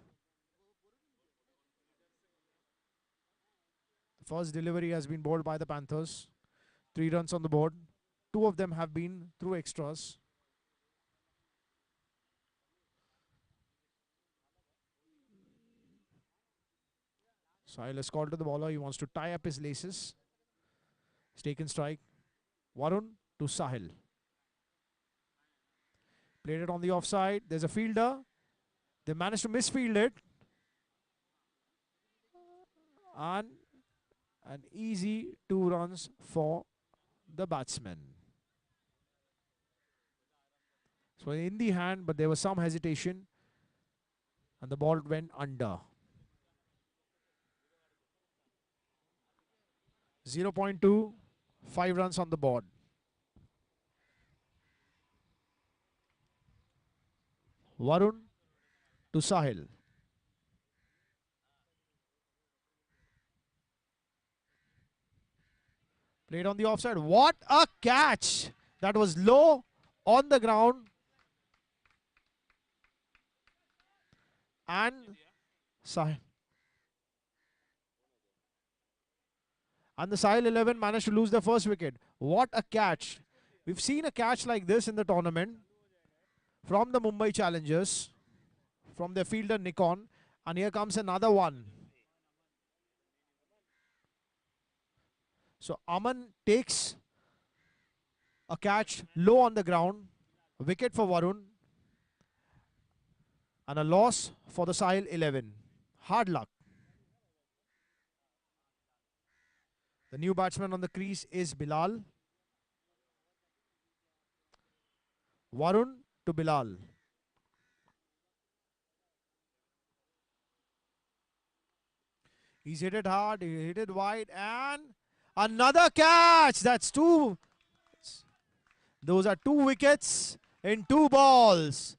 Speaker 2: The first delivery has been bowled by the Panthers. 3 runs on the board. 2 of them have been through extras. Sahil has called to the bowler. He wants to tie up his laces. He's taken strike. Varun to Sahil. Played it on the offside. There's a fielder. They managed to misfield it. And an easy 2 runs for the batsman. So in the hand, but there was some hesitation. And the ball went under. 0.2, 5 runs on the board. Varun to Sahil. Played on the offside. What a catch! That was low on the ground. And Sahil. And the Sahil 11 managed to lose their first wicket. What a catch. We've seen a catch like this in the tournament from the Mumbai Challengers, from their fielder Nikon. And here comes another one. So Aman takes a catch low on the ground. A wicket for Varun. And a loss for the Sahil 11. Hard luck. The new batsman on the crease is Bilal. Varun to Bilal. He's hit it hard, he hit it wide, and another catch. That's 2. Those are 2 wickets in 2 balls.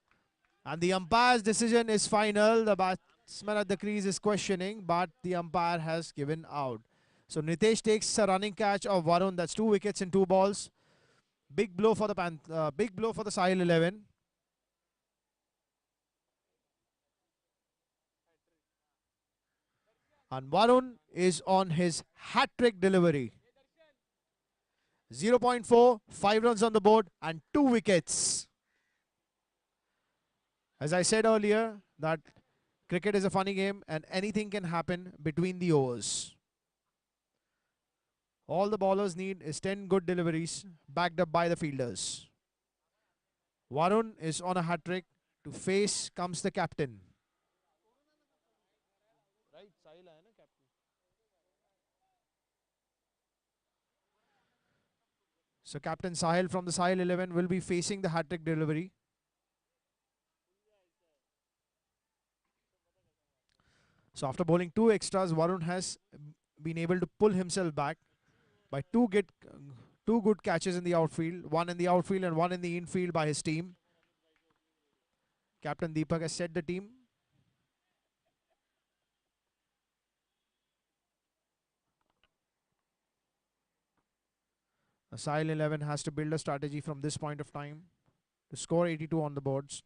Speaker 2: And the umpire's decision is final. The batsman at the crease is questioning, but the umpire has given out. So Nitesh takes a running catch of Varun. That's 2 wickets in 2 balls. Big blow for the Sahil 11. And Varun is on his hat-trick delivery. 0.4, 5 runs on the board and 2 wickets. As I said earlier, that cricket is a funny game and anything can happen between the overs. All the bowlers need is 10 good deliveries backed up by the fielders. Varun is on a hat-trick. To face comes the captain. So Captain Sahil from the Sahil 11 will be facing the hat-trick delivery. So after bowling 2 extras, Varun has been able to pull himself back by 2 good catches in the outfield, 1 in the outfield and 1 in the infield by his team. Captain Deepak has set the team. The Sahil 11 has to build a strategy from this point of time to score 82 on the boards.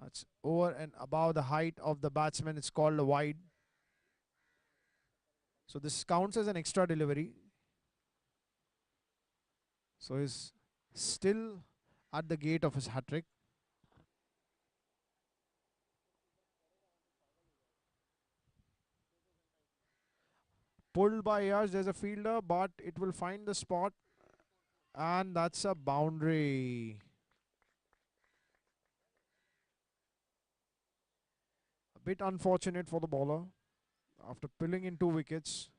Speaker 2: That's over and above the height of the batsman. It's called a wide. So this counts as an extra delivery. So he's still at the gate of his hat-trick. Pulled by Yash, there's a fielder, but it will find the spot. And that's a boundary. A bit unfortunate for the bowler. After pulling in 2 wickets,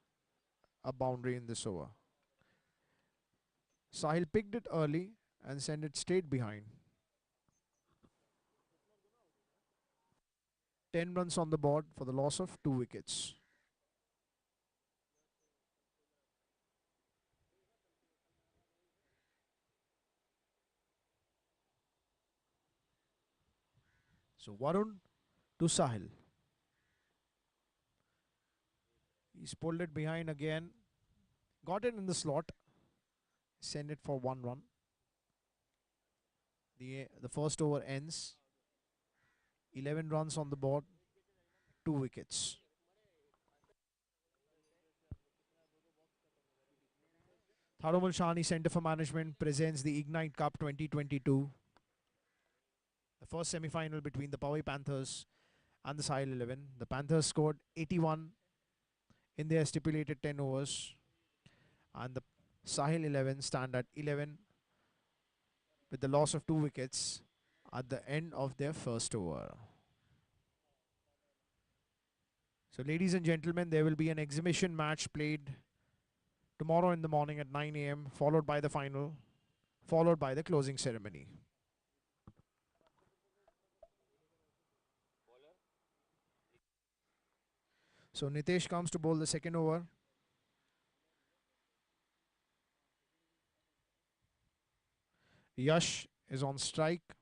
Speaker 2: a boundary in this over. Sahil picked it early and sent it straight behind. 10 runs on the board for the loss of 2 wickets. So Varun to Sahil. He's pulled it behind again. Got it in the slot. Send it for 1 run. The first over ends. 11 runs on the board. 2 wickets. Thadomal Shahani Centre for Management presents the Ignite Cup 2022. The first semi-final between the Powai Panthers and the Sahil 11. The Panthers scored 81 in their stipulated 10 overs. And the Sahil 11 stand at 11 with the loss of 2 wickets at the end of their first over. So ladies and gentlemen, there will be an exhibition match played tomorrow in the morning at 9 a.m. followed by the final, followed by the closing ceremony. So Nitesh comes to bowl the second over. Yash is on strike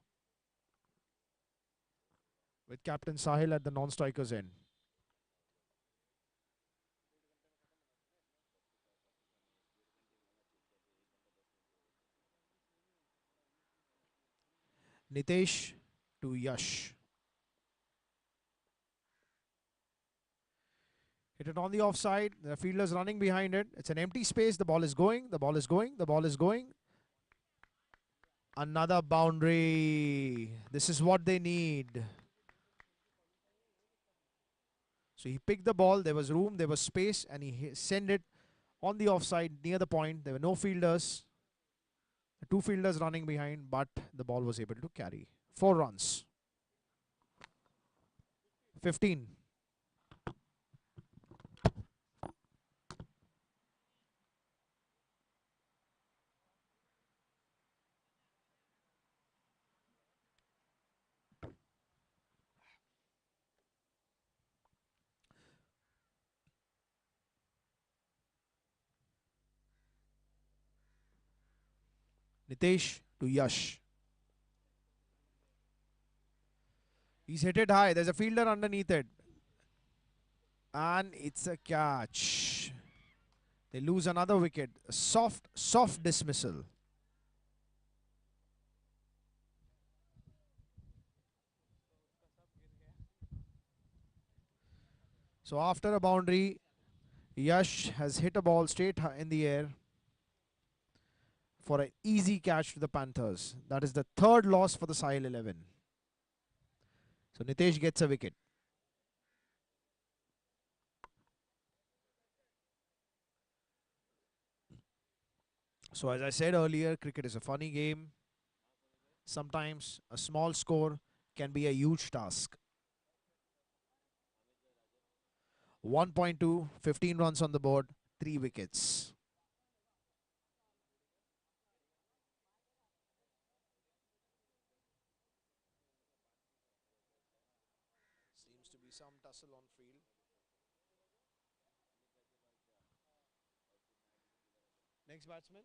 Speaker 2: with Captain Sahil at the non-striker's end. Nitesh to Yash. Hit it on the offside. The fielder's running behind it. It's an empty space. The ball is going. The ball is going. The ball is going. Another boundary. This is what they need. So he picked the ball. There was room. There was space. And he sent it on the offside near the point. There were no fielders. The 2 fielders running behind. But the ball was able to carry. 4 runs. 15. Nitesh to Yash. He's hit it high. There's a fielder underneath it. And it's a catch. They lose another wicket. A soft dismissal. So after a boundary, Yash has hit a ball straight in the air for an easy catch to the Panthers. That is the 3rd loss for the Sahil 11. So Nitesh gets a wicket. So as I said earlier, cricket is a funny game. Sometimes a small score can be a huge task. 1.2, 15 runs on the board, 3 wickets. Seems to be some tussle on field. Next batsman?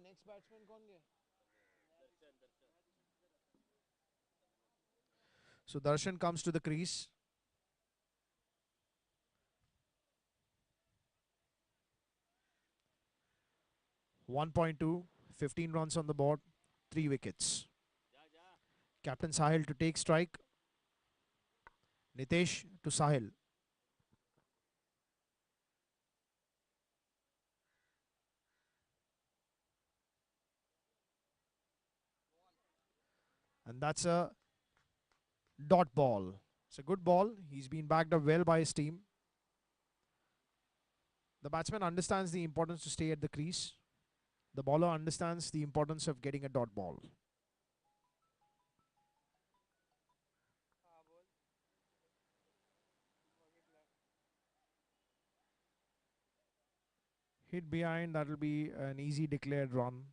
Speaker 2: Next batsman कौन गया? So Darshan comes to the crease. .2, 15 runs on the board, 3 wickets. Captain Sahil to take strike. Nitesh to Sahil. And that's a dot ball. It's a good ball. He's been backed up well by his team. The batsman understands the importance to stay at the crease. The bowler understands the importance of getting a dot ball. Hit behind, that will be an easy declared run.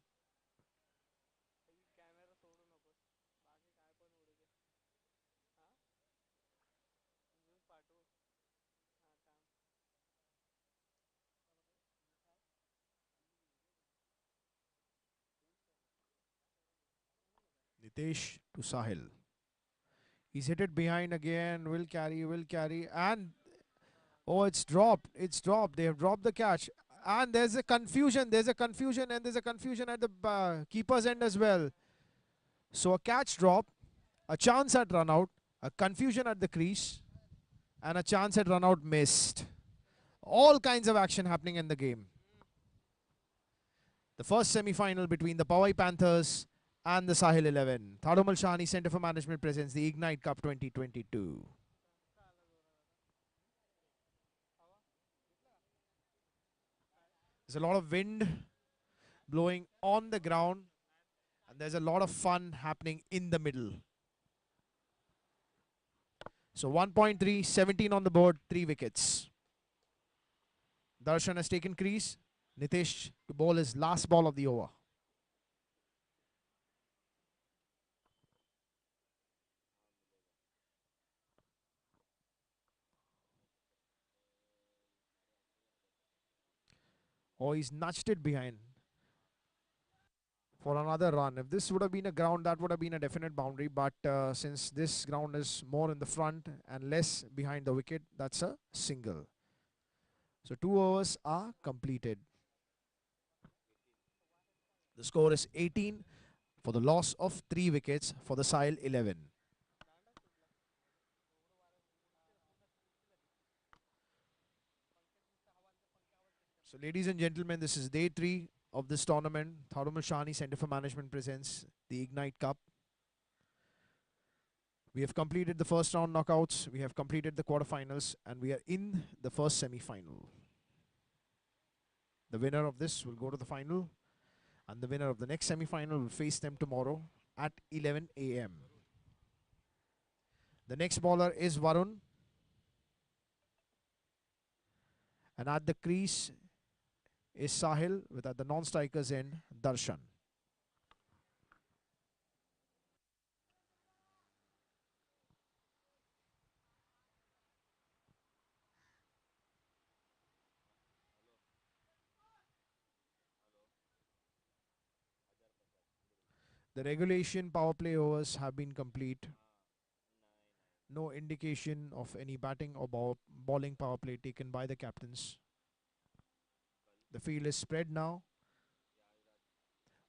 Speaker 2: Nitesh to Sahil. He's hit it behind again. Will carry. And oh, it's dropped. It's dropped. They have dropped the catch. And there's a confusion. There's a confusion, and there's a confusion at the keeper's end as well. So a catch drop, a chance at run out, a confusion at the crease, and a chance at run out missed. All kinds of action happening in the game. The first semi-final between the Powai Panthers and the Sahil 11. Thadomal Shahani Centre for Management presents the Ignite Cup 2022. There's a lot of wind blowing on the ground, and there's a lot of fun happening in the middle. So 1.3, 17 on the board, 3 wickets. Darshan has taken crease. Nitesh to bowl his last ball of the over. Oh, he's nudged it behind for another run. If this would have been a ground, that would have been a definite boundary. But since this ground is more in the front and less behind the wicket, that's a single. So 2 overs are completed. The score is 18 for the loss of 3 wickets for the Sahil 11. So ladies and gentlemen, this is day 3 of this tournament. Thadomal Shahani Centre for Management presents the Ignite Cup. We have completed the first round knockouts, we have completed the quarterfinals, and we are in the first semi-final. The winner of this will go to the final, and the winner of the next semi-final will face them tomorrow at 11 a.m. The next bowler is Varun, and at the crease is Sahil, with at the non-strikers end Darshan. The regulation power play overs have been complete. No indication of any batting or bowling power play taken by the captains. The field is spread now.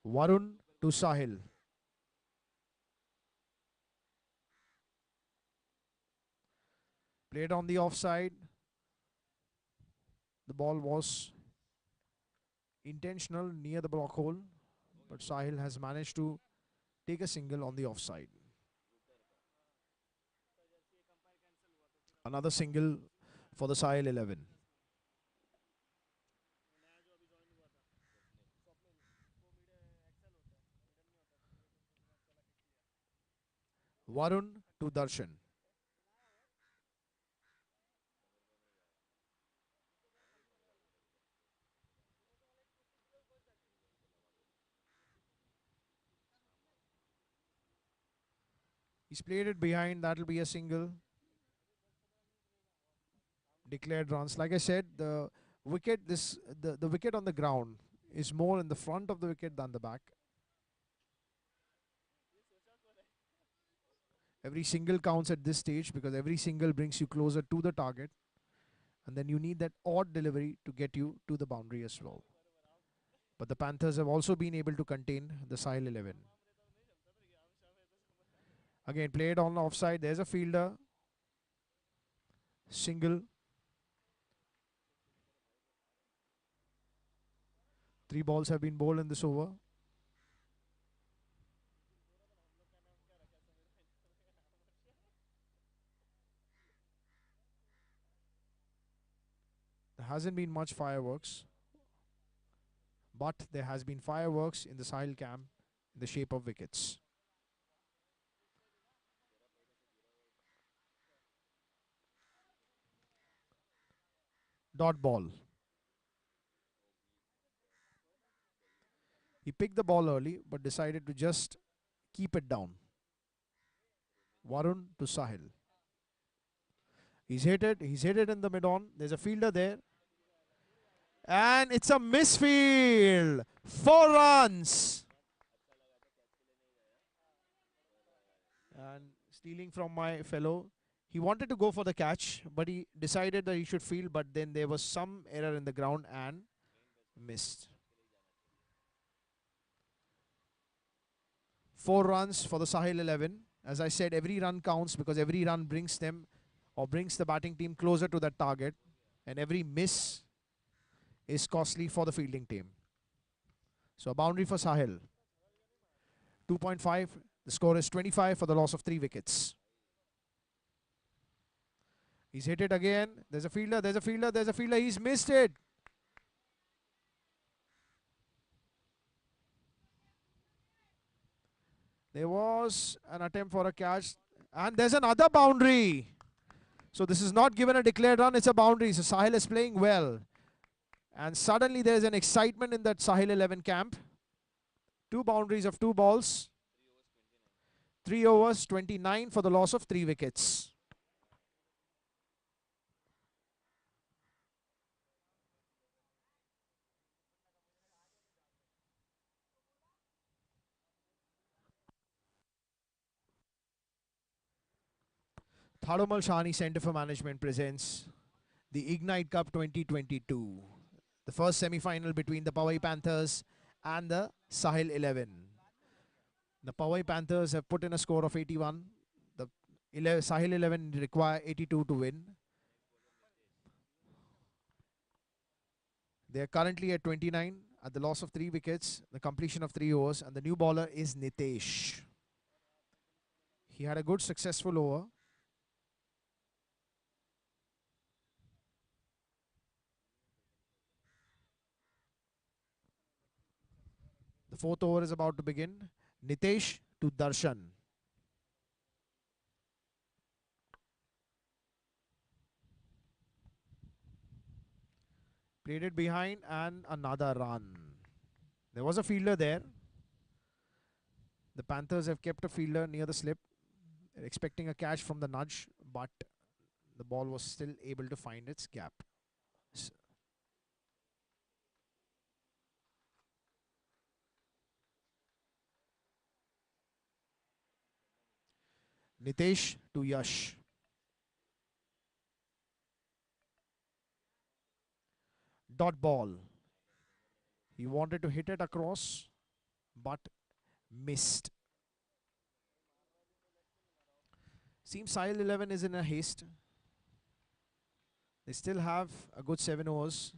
Speaker 2: Varun to Sahil. Played on the offside. The ball was intentional near the block hole, but Sahil has managed to take a single on the offside. Another single for the Sahil 11. Varun to Darshan. He's played it behind. That'll be a single. Declared runs. Like I said, the wicket the wicket on the ground is more in the front of the wicket than the back. Every single counts at this stage because every single brings you closer to the target, and then you need that odd delivery to get you to the boundary as well. But the Panthers have also been able to contain the Sahil 11. Again, played on the offside. There's a fielder. Single. 3 balls have been bowled in this over. There hasn't been much fireworks, but there has been fireworks in the Sahil camp in the shape of wickets. Dot ball. He picked the ball early but decided to just keep it down. Varun to Sahil. He's hit it. He's hit it in the mid-on. There's a fielder there. And it's a misfield. 4 runs. And stealing from my fellow. He wanted to go for the catch, but he decided that he should field, but then there was some error in the ground and missed. 4 runs for the Sahil 11. As I said, every run counts because every run brings them or brings the batting team closer to that target, and every miss is costly for the fielding team. So a boundary for Sahil. 2.5. The score is 25 for the loss of 3 wickets. He's hit it again. There's a fielder, there's a fielder, there's a fielder. He's missed it. There was an attempt for a catch. And there's another boundary. So this is not given a declared run, it's a boundary. So Sahil is playing well. And suddenly there's an excitement in that Sahil 11 camp. 2 boundaries of 2 balls. 3 overs, 29 for the loss of 3 wickets. Thadomal Shahani Centre for Management presents the Ignite Cup 2022. The first semi-final between the Powai Panthers and the Sahil 11. The Powai Panthers have put in a score of 81. The Sahil 11 require 82 to win. They are currently at 29 at the loss of 3 wickets, the completion of 3 overs, and the new bowler is Nitesh. He had a good successful over. The 4th over is about to begin. Nitesh to Darshan. Played it behind and another run. There was a fielder there. The Panthers have kept a fielder near the slip. They're expecting a catch from the nudge, but the ball was still able to find its gap. Nitesh to Yash. Dot ball. He wanted to hit it across, but missed. Seems Sahil 11 is in a haste. They still have a good 7 overs.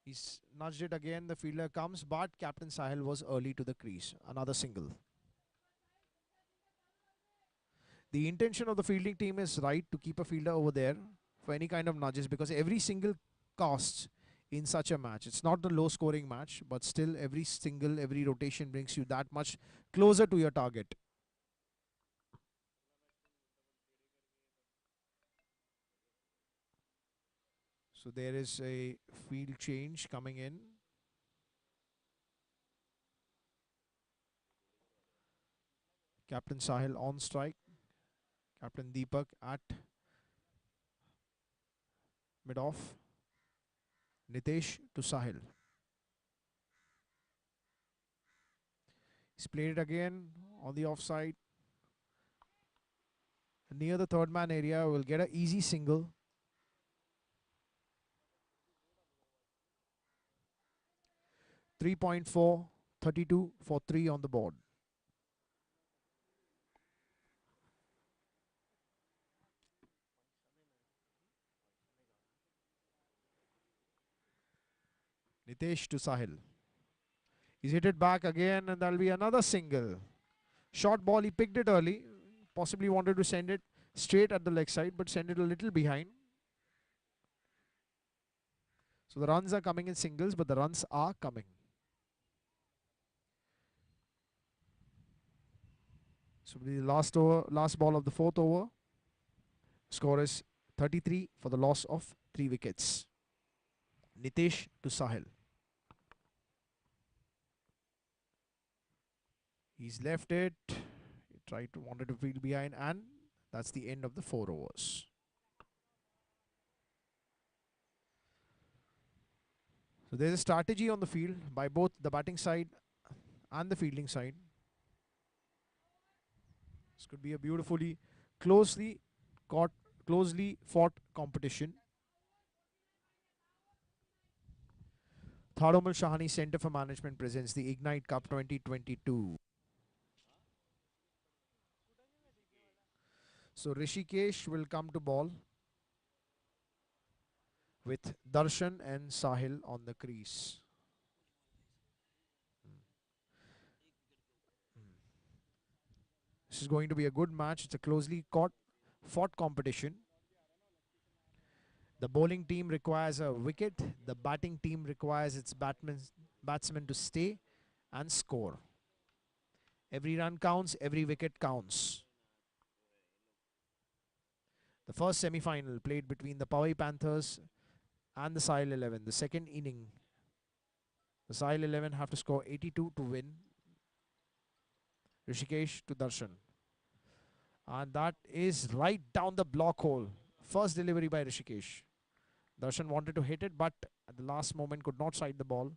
Speaker 2: He's nudged it again. The fielder comes, but Captain Sahil was early to the crease. Another single. The intention of the fielding team is right to keep a fielder over there for any kind of nudges because every single costs in such a match. It's not a low scoring match, but still every single, every rotation brings you that much closer to your target. So there is a field change coming in. Captain Sahil on strike. Captain Deepak at mid-off. Nitesh to Sahil. He's played it again on the offside. Near the 3rd man area, will get an easy single. 3.4, 32 for 3 on the board. Nitesh to Sahil. He's hit it back again, and that'll be another single. Short ball, he picked it early. Possibly wanted to send it straight at the leg side, but send it a little behind. So the runs are coming in singles, but the runs are coming. So the last ball of the 4th over. Score is 33 for the loss of 3 wickets. Nitesh to Sahil. He's left it. He wanted to field behind, and that's the end of the 4 overs. So there's a strategy on the field by both the batting side and the fielding side. This could be a beautifully closely fought competition. Thadomal Shahani Centre for Management presents the Ignite Cup 2022. So Rishikesh will come to ball with Darshan and Sahil on the crease. This is going to be a good match. It's a closely fought competition. The bowling team requires a wicket. The batting team requires its batsmen to stay and score. Every run counts, every wicket counts. The first semi-final played between the Powai Panthers and the Sahil 11. The second inning, the Sahil 11 have to score 82 to win. Rishikesh to Darshan. And that is right down the block hole. First delivery by Rishikesh. Darshan wanted to hit it, but at the last moment could not side the ball.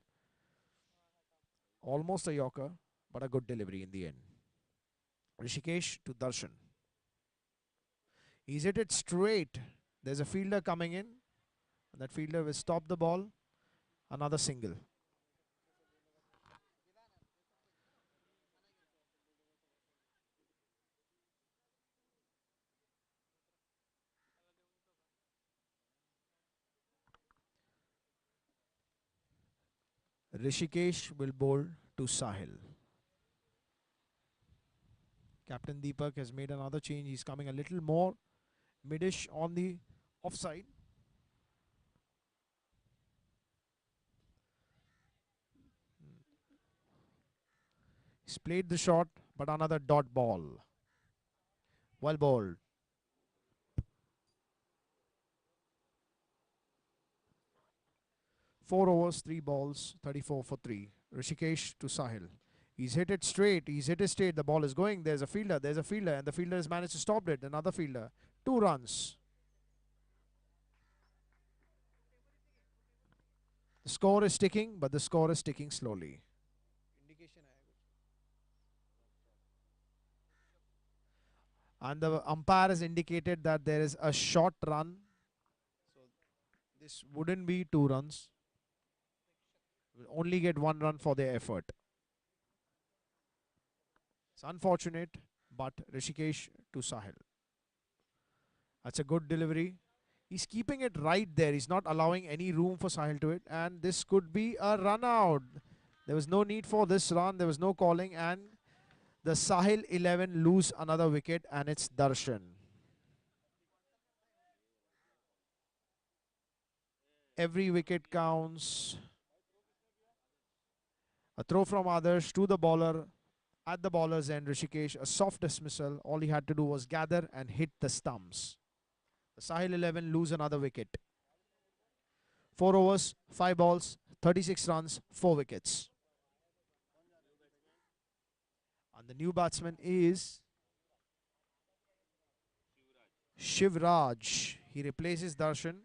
Speaker 2: Almost a yorker, but a good delivery in the end. Rishikesh to Darshan. He's hit it straight. There's a fielder coming in. And that fielder will stop the ball. Another single. Rishikesh will bowl to Sahil. Captain Deepak has made another change. He's coming a little more midish on the offside. He's played the shot, but another dot ball. Well bowled. Four overs, 3 balls, 34 for 3. Rishikesh to Sahil. He's hit it straight. He's hit it straight. The ball is going. There's a fielder. And the fielder has managed to stop it. Another fielder. 2 runs. The score is ticking, but the score is ticking slowly. And the umpire has indicated that there is a short run. So this wouldn't be 2 runs. Will only get 1 run for their effort. It's unfortunate, but Rishikesh to Sahil. That's a good delivery. He's keeping it right there. He's not allowing any room for Sahil to it. And this could be a run out. There was no need for this run. There was no calling. And the Sahil 11 lose another wicket. And it's Darshan. Every wicket counts. A throw from Adarsh to the bowler. At the bowler's end, Rishikesh, a soft dismissal. All he had to do was gather and hit the stumps. The Sahil 11 lose another wicket. 4 overs, 5 balls, 36 runs, 4 wickets. And the new batsman is Shivraj. He replaces Darshan.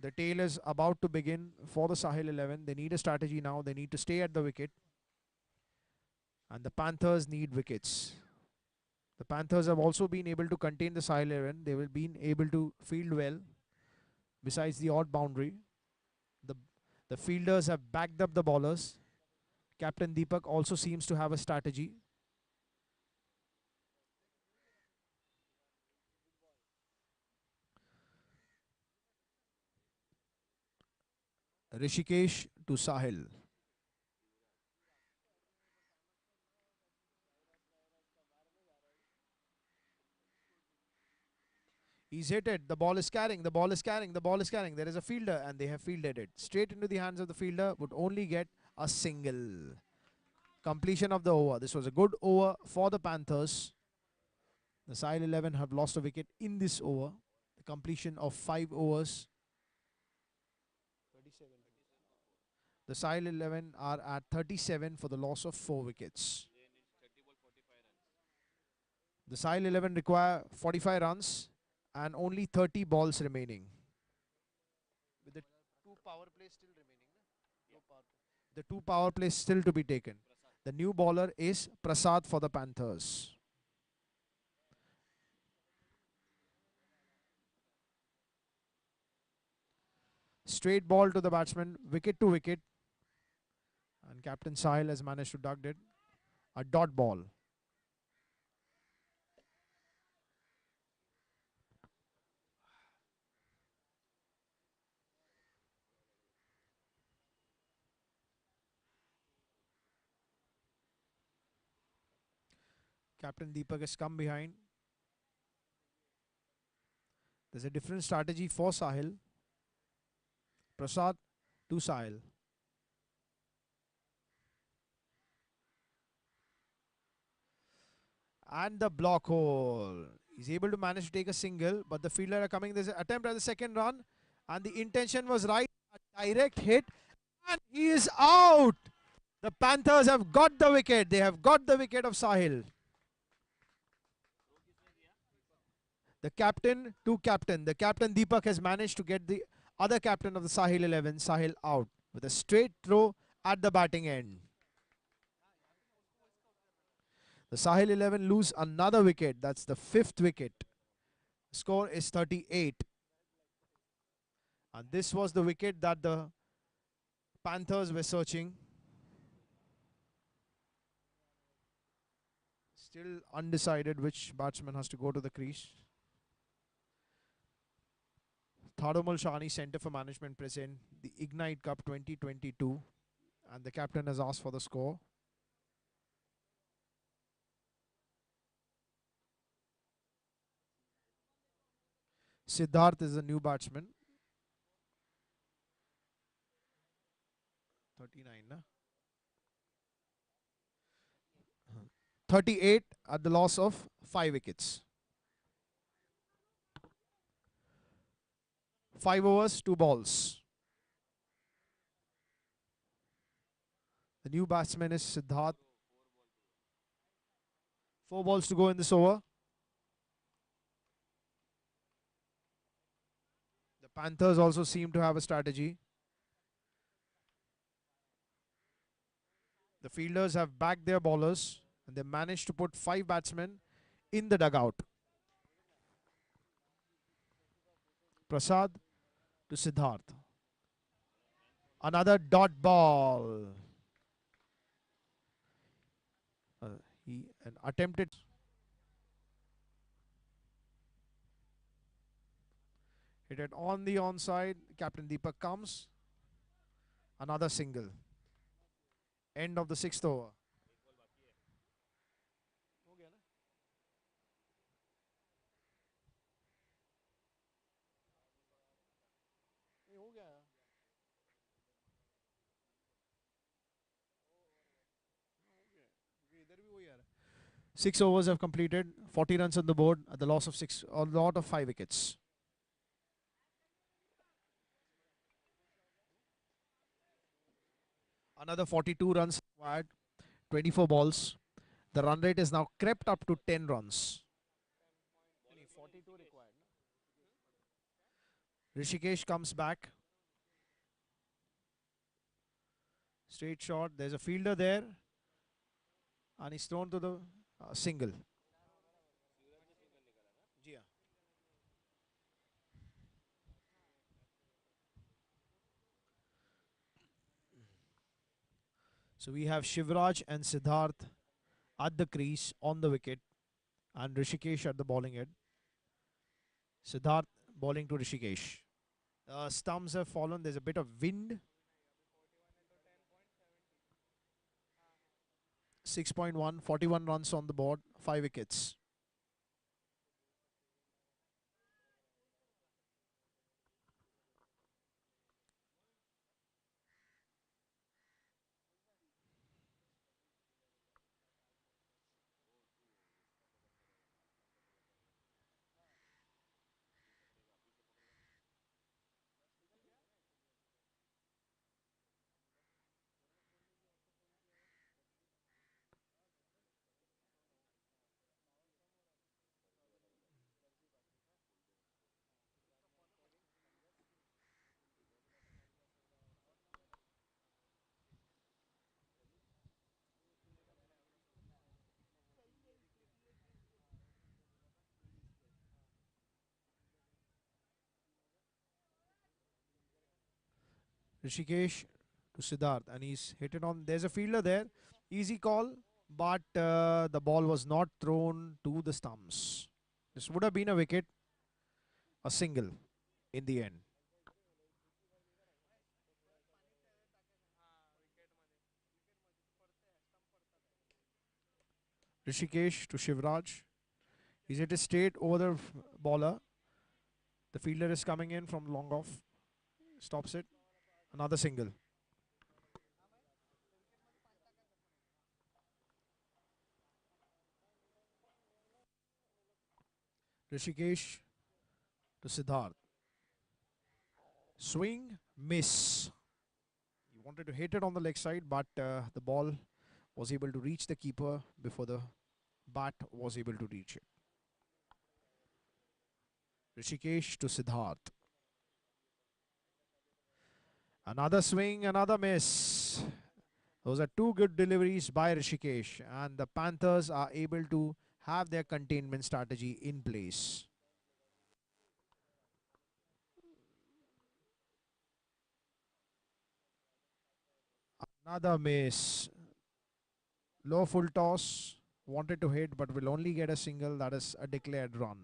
Speaker 2: The tail is about to begin for the Sahil 11. They need a strategy now. They need to stay at the wicket. And the Panthers need wickets. The Panthers have also been able to contain the Sahil 11. They will be able to field well. besides the odd boundary. The, the fielders have backed up the bowlers. Captain Deepak also seems to have a strategy. Rishikesh to Sahil. He's hit it. The ball is carrying. The ball is carrying. The ball is carrying. There is a fielder and they have fielded it. Straight into the hands of the fielder, would only get a single. Completion of the over. This was a good over for the Panthers. The Sahil 11 have lost a wicket in this over. The completion of 5 overs. The Sahil 11 are at 37 for the loss of 4 wickets. The Sahil 11 require 45 runs and only 30 balls remaining. With the 2 power plays still remaining. The 2 power plays still to be taken. The new bowler is Prasad for the Panthers. Straight ball to the batsman, wicket to wicket. And Captain Sahil has managed to duck it. A dot ball. Captain Deepak has come behind. There's a different strategy for Sahil. Prasad to Sahil. And the block hole. He's able to manage to take a single, but the fielder are coming. There's an attempt at the second run, and the intention was right. A direct hit, and he is out. The Panthers have got the wicket. They have got the wicket of Sahil. The captain to captain. The captain Deepak has managed to get the other captain of the Sahil 11, Sahil, out with a straight throw at the batting end. The Sahil 11 lose another wicket. That's the 5th wicket. Score is 38. And this was the wicket that the Panthers were searching. Still undecided which batsman has to go to the crease. Thadomal Shahani Centre for Management present the Ignite Cup 2022. And the captain has asked for the score. Siddharth is the new batsman. 39, na? 38 at the loss of 5 wickets. 5 overs, 2 balls. The new batsman is Siddharth. 4 balls to go in this over. The Panthers also seem to have a strategy. The fielders have backed their bowlers and they managed to put 5 batsmen in the dugout. Prasad to Siddharth. Another dot ball. He attempted. Hit it on the onside. Captain Deepak comes. Another single. End of the 6th over. Six overs have completed. 40 runs on the board at the loss of 6, or lot of 5 wickets. Another 42 runs required. 24 balls. The run rate is now crept up to 10 runs. 42 required. Rishikesh comes back. Straight shot. There's a fielder there. And he's thrown to the single. So we have Shivraj and Siddharth at the crease on the wicket, and Rishikesh at the bowling end. Siddharth bowling to Rishikesh. Stumps have fallen. There's a bit of wind. 6.1, 41 runs on the board, 5 wickets. Rishikesh to Siddharth, and he's hit it on. There's a fielder there. Easy call, but the ball was not thrown to the stumps. This would have been a wicket, a single in the end. Rishikesh to Shivraj. He's hit it straight over the bowler. The fielder is coming in from long off. Stops it. Another single. Rishikesh to Siddharth. Swing, miss. He wanted to hit it on the leg side, but the ball was able to reach the keeper before the bat was able to reach it. Rishikesh to Siddharth. Another swing, another miss. Those are two good deliveries by Rishikesh, and the Panthers are able to have their containment strategy in place. Another miss. Low full toss. Wanted to hit, but will only get a single. That is a declared run.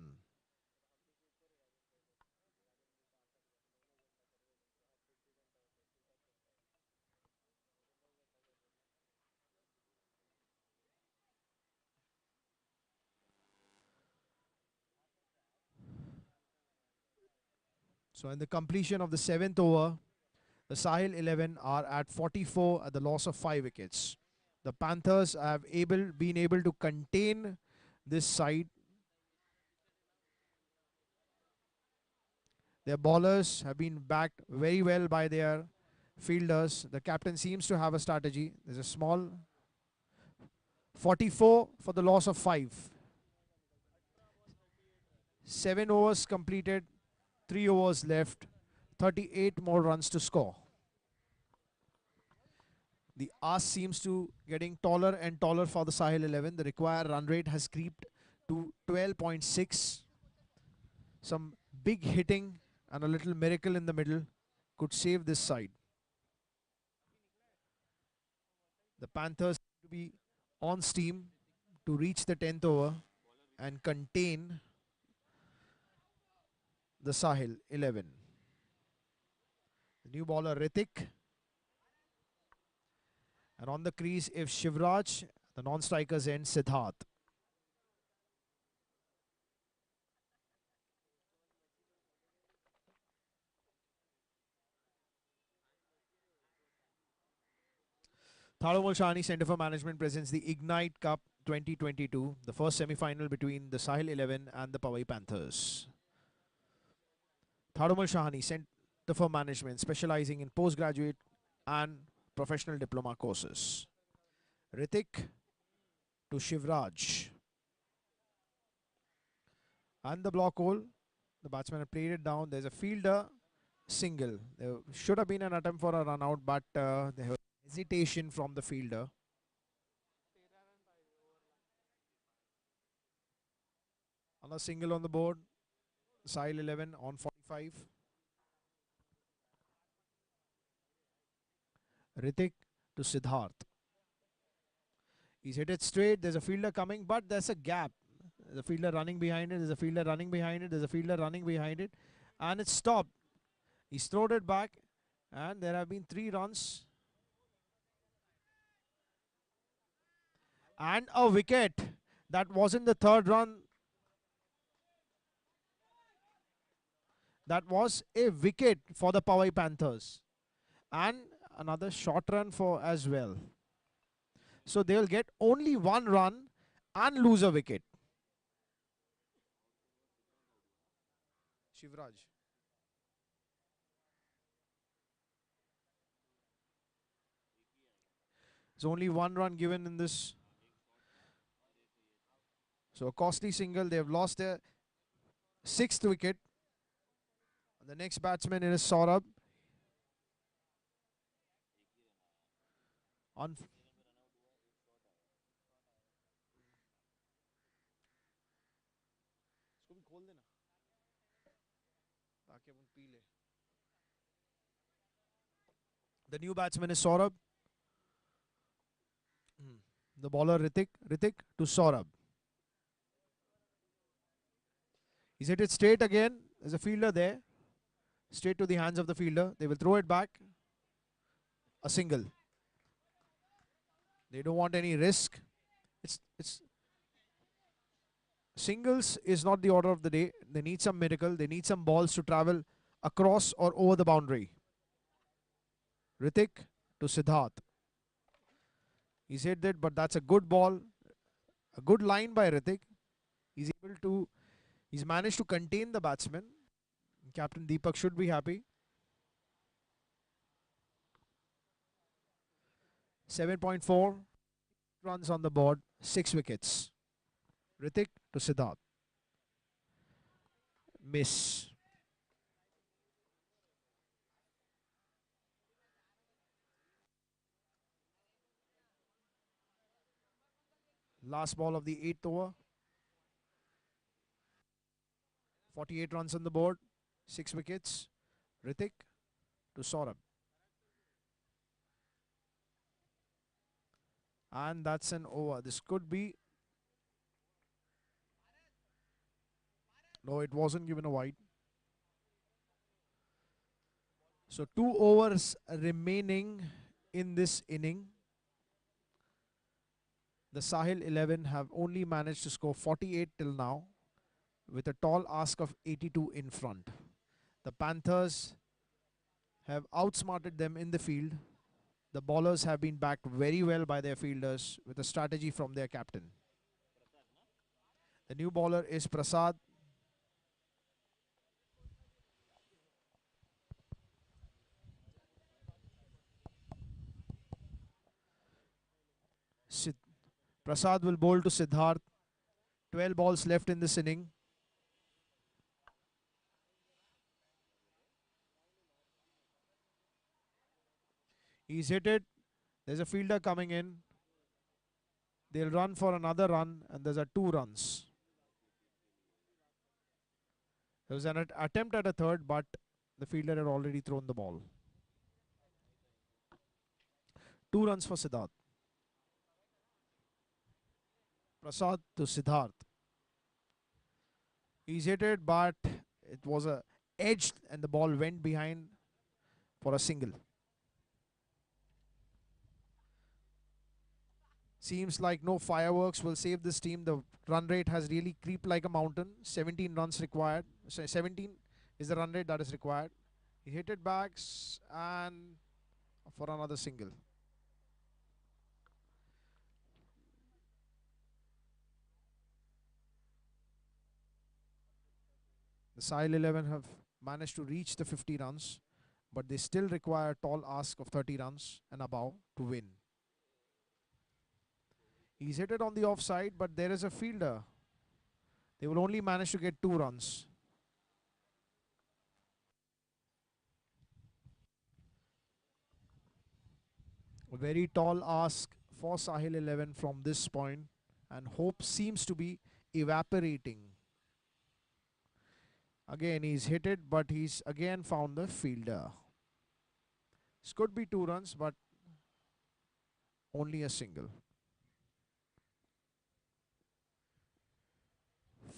Speaker 2: So in the completion of the 7th over, the Sahil 11 are at 44 at the loss of 5 wickets. The Panthers have been able to contain this side. Their bowlers have been backed very well by their fielders. The captain seems to have a strategy. There's a small 44 for the loss of 5. 7 overs completed, 3 overs left, 38 more runs to score. The ask seems to getting taller and taller for the Sahil 11. The required run rate has creeped to 12.6. Some big hitting and a little miracle in the middle could save this side. The Panthers to be on steam to reach the 10th over and contain the Sahil 11. The new bowler Ritik. And on the crease, if Shivraj, the non-strikers end Siddharth. Thadomal Shahani Centre for Management presents the Ignite Cup 2022, the first semi-final between the Sahil 11 and the Powai Panthers. Thadomal Shahani Centre for Management, specializing in postgraduate and professional diploma courses. Ritik to Shivraj. And the block hole, the batsman have played it down. There's a fielder single. There should have been an attempt for a run out, but there was hesitation from the fielder. Another single on the board. Sahil 11 on 45. Ritik to Siddharth. He's hit it straight. There's a fielder coming, but there's a gap. There's a fielder running behind it. There's a fielder running behind it. There's a fielder running behind it. And it's stopped. He's thrown it back. And there have been 3 runs. And a wicket. That wasn't the 3rd run. That was a wicket for the Powai Panthers. And another short run for as well. So they will get only 1 run and lose a wicket. Shivraj. There's only 1 run given in this. So a costly single. They have lost their 6th wicket. And the next batsman is Saurabh. On the new batsman is Saurabh. The bowler Ritik. Ritik to Saurabh. He's hit it straight again. There's a fielder there. Straight to the hands of the fielder. They will throw it back. A single. They don't want any risk. It's singles is not the order of the day. They need some miracle. They need some balls to travel across or over the boundary. Ritik to Siddharth. He's hit it, but that's a good ball. A good line by Ritik. He's managed to contain the batsman. Captain Deepak should be happy. 7.4 runs on the board, 6 wickets. Ritik to Siddharth. Miss. Last ball of the 8th over. 48 runs on the board, 6 wickets. Ritik to Saurabh. And that's an over. This could be... No, it wasn't given a wide. So 2 overs remaining in this inning. The Sahil 11 have only managed to score 48 till now, with a tall ask of 82 in front. The Panthers have outsmarted them in the field. The bowlers have been backed very well by their fielders with a strategy from their captain. The new bowler is Prasad. Prasad will bowl to Siddharth. 12 balls left in this inning. He's hit it. There's a fielder coming in. They'll run for another run, and there's a 2 runs. There was an attempt at a third, but the fielder had already thrown the ball. 2 runs for Siddharth. Prasad to Siddharth. He's hit it, but it was a edged and the ball went behind for a single. Seems like no fireworks will save this team. The run rate has really creeped like a mountain. 17 runs required. So 17 is the run rate that is required. He hit it back and for another single. The Sahil 11 have managed to reach the 50 runs, but they still require a tall ask of 30 runs and above to win. He's hit it on the offside, but there is a fielder. They will only manage to get 2 runs. A very tall ask for Sahil 11 from this point, and hope seems to be evaporating. Again, he's hit it, but he's again found the fielder. This could be 2 runs, but only a single.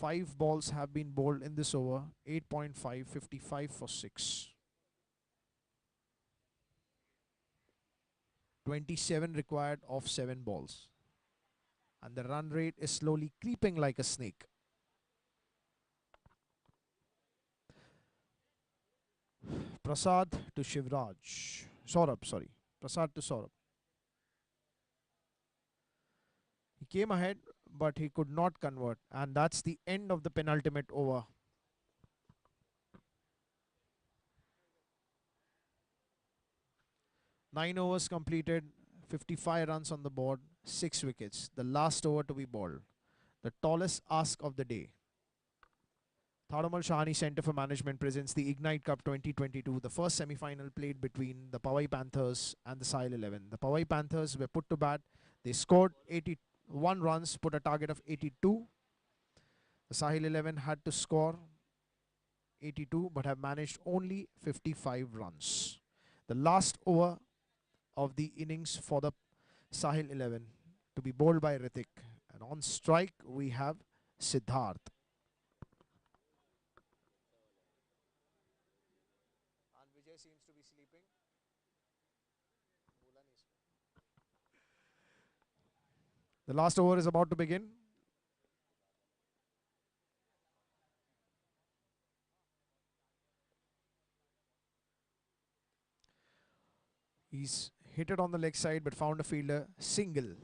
Speaker 2: 5 balls have been bowled in this over. 8.5, 55 for 6. 27 required of 7 balls. And the run rate is slowly creeping like a snake. Prasad to Shivraj. Saurabh, sorry. Prasad to Saurabh. He came ahead, but he could not convert. And that's the end of the penultimate over. Nine overs completed, 55 runs on the board, 6 wickets. The last over to be bowled. The tallest ask of the day. Thadomal Shahani Centre for Management presents the Ignite Cup 2022, the first semi-final played between the Powai Panthers and the Sahil 11. The Powai Panthers were put to bat. They scored 81 runs, put a target of 82. The Sahil 11 had to score 82 but have managed only 55 runs. The last over of the innings for the Sahil 11 to be bowled by Ritik. And on strike we have Siddharth. And Vijay seems to be sleeping. The last over is about to begin. He's hit it on the leg side but found a fielder. Single.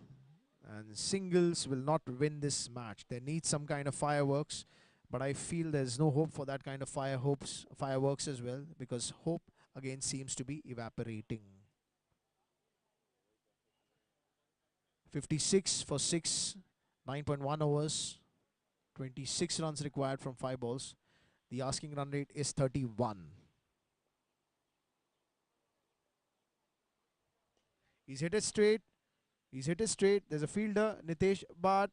Speaker 2: And singles will not win this match. There needs some kind of fireworks. But I feel there's no hope for that kind of fireworks as well, because hope again seems to be evaporating. 56 for 6, 9.1 overs, 26 runs required from 5 balls. The asking run rate is 31. He's hit it straight. He's hit it straight. There's a fielder, Nitesh, but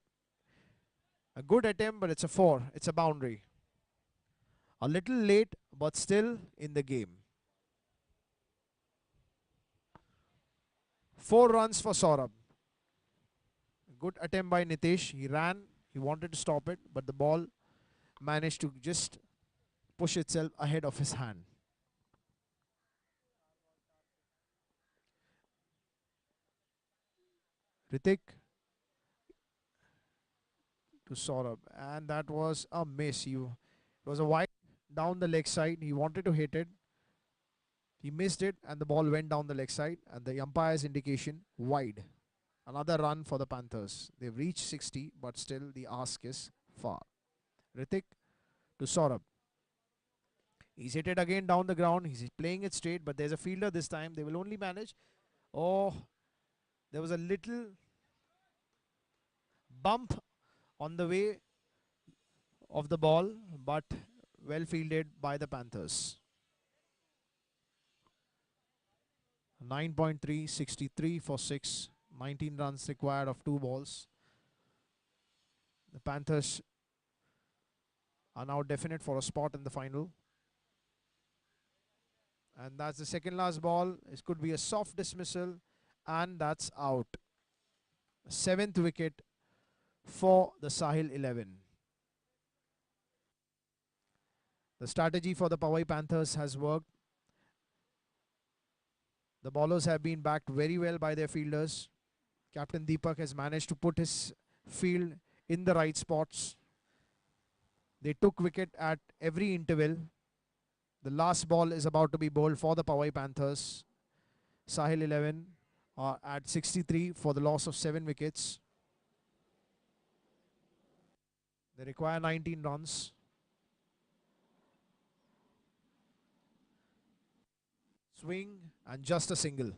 Speaker 2: a good attempt, but it's a 4. It's a boundary. A little late, but still in the game. 4 runs for Saurabh. Good attempt by Nitesh. He ran. He wanted to stop it, but the ball managed to just push itself ahead of his hand. Ritik to Saurabh, and that was a miss. It was a wide down the leg side. He wanted to hit it. He missed it, and the ball went down the leg side, and the umpire's indication wide. Another run for the Panthers. They've reached 60, but still the ask is far. Ritik to Saurabh. He's hit it again down the ground. He's playing it straight, but there's a fielder this time. They will only manage. Oh, there was a little bump on the way of the ball, but well fielded by the Panthers. 9.3, 63 for 6, 19 runs required of 2 balls. The Panthers are now definite for a spot in the final. And that's the second last ball. It could be a soft dismissal, and that's out. 7th wicket for the Sahil 11. The strategy for the Powai Panthers has worked. The bowlers have been backed very well by their fielders. Captain Deepak has managed to put his field in the right spots. They took wicket at every interval. The last ball is about to be bowled for the Powai Panthers. Sahil 11 are at 63 for the loss of 7 wickets. They require 19 runs. Swing and just a single.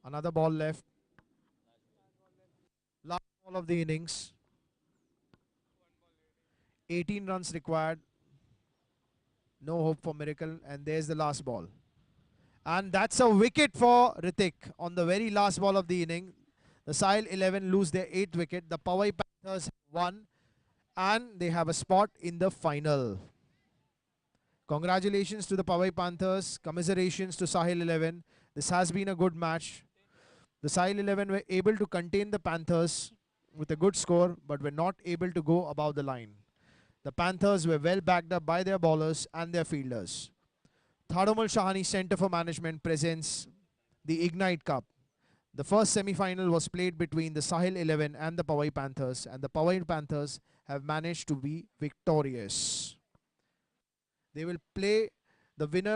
Speaker 2: Another ball left. Last ball of the innings. 18 runs required. No hope for miracle. And there's the last ball. And that's a wicket for Ritik on the very last ball of the inning. The Sahil 11 lose their 8th wicket. The Powai Panthers won, and they have a spot in the final. Congratulations to the Powai Panthers. Commiserations to Sahil 11. This has been a good match. The Sahil 11 were able to contain the Panthers, with a good score but were not able to go above the line. The Panthers were well backed up by their bowlers and their fielders. Thadomal Shahani Centre for Management presents the Ignite Cup. The first semi-final was played between the Sahil 11 and the Powai Panthers, and the Powai Panthers have managed to be victorious. They will play the winner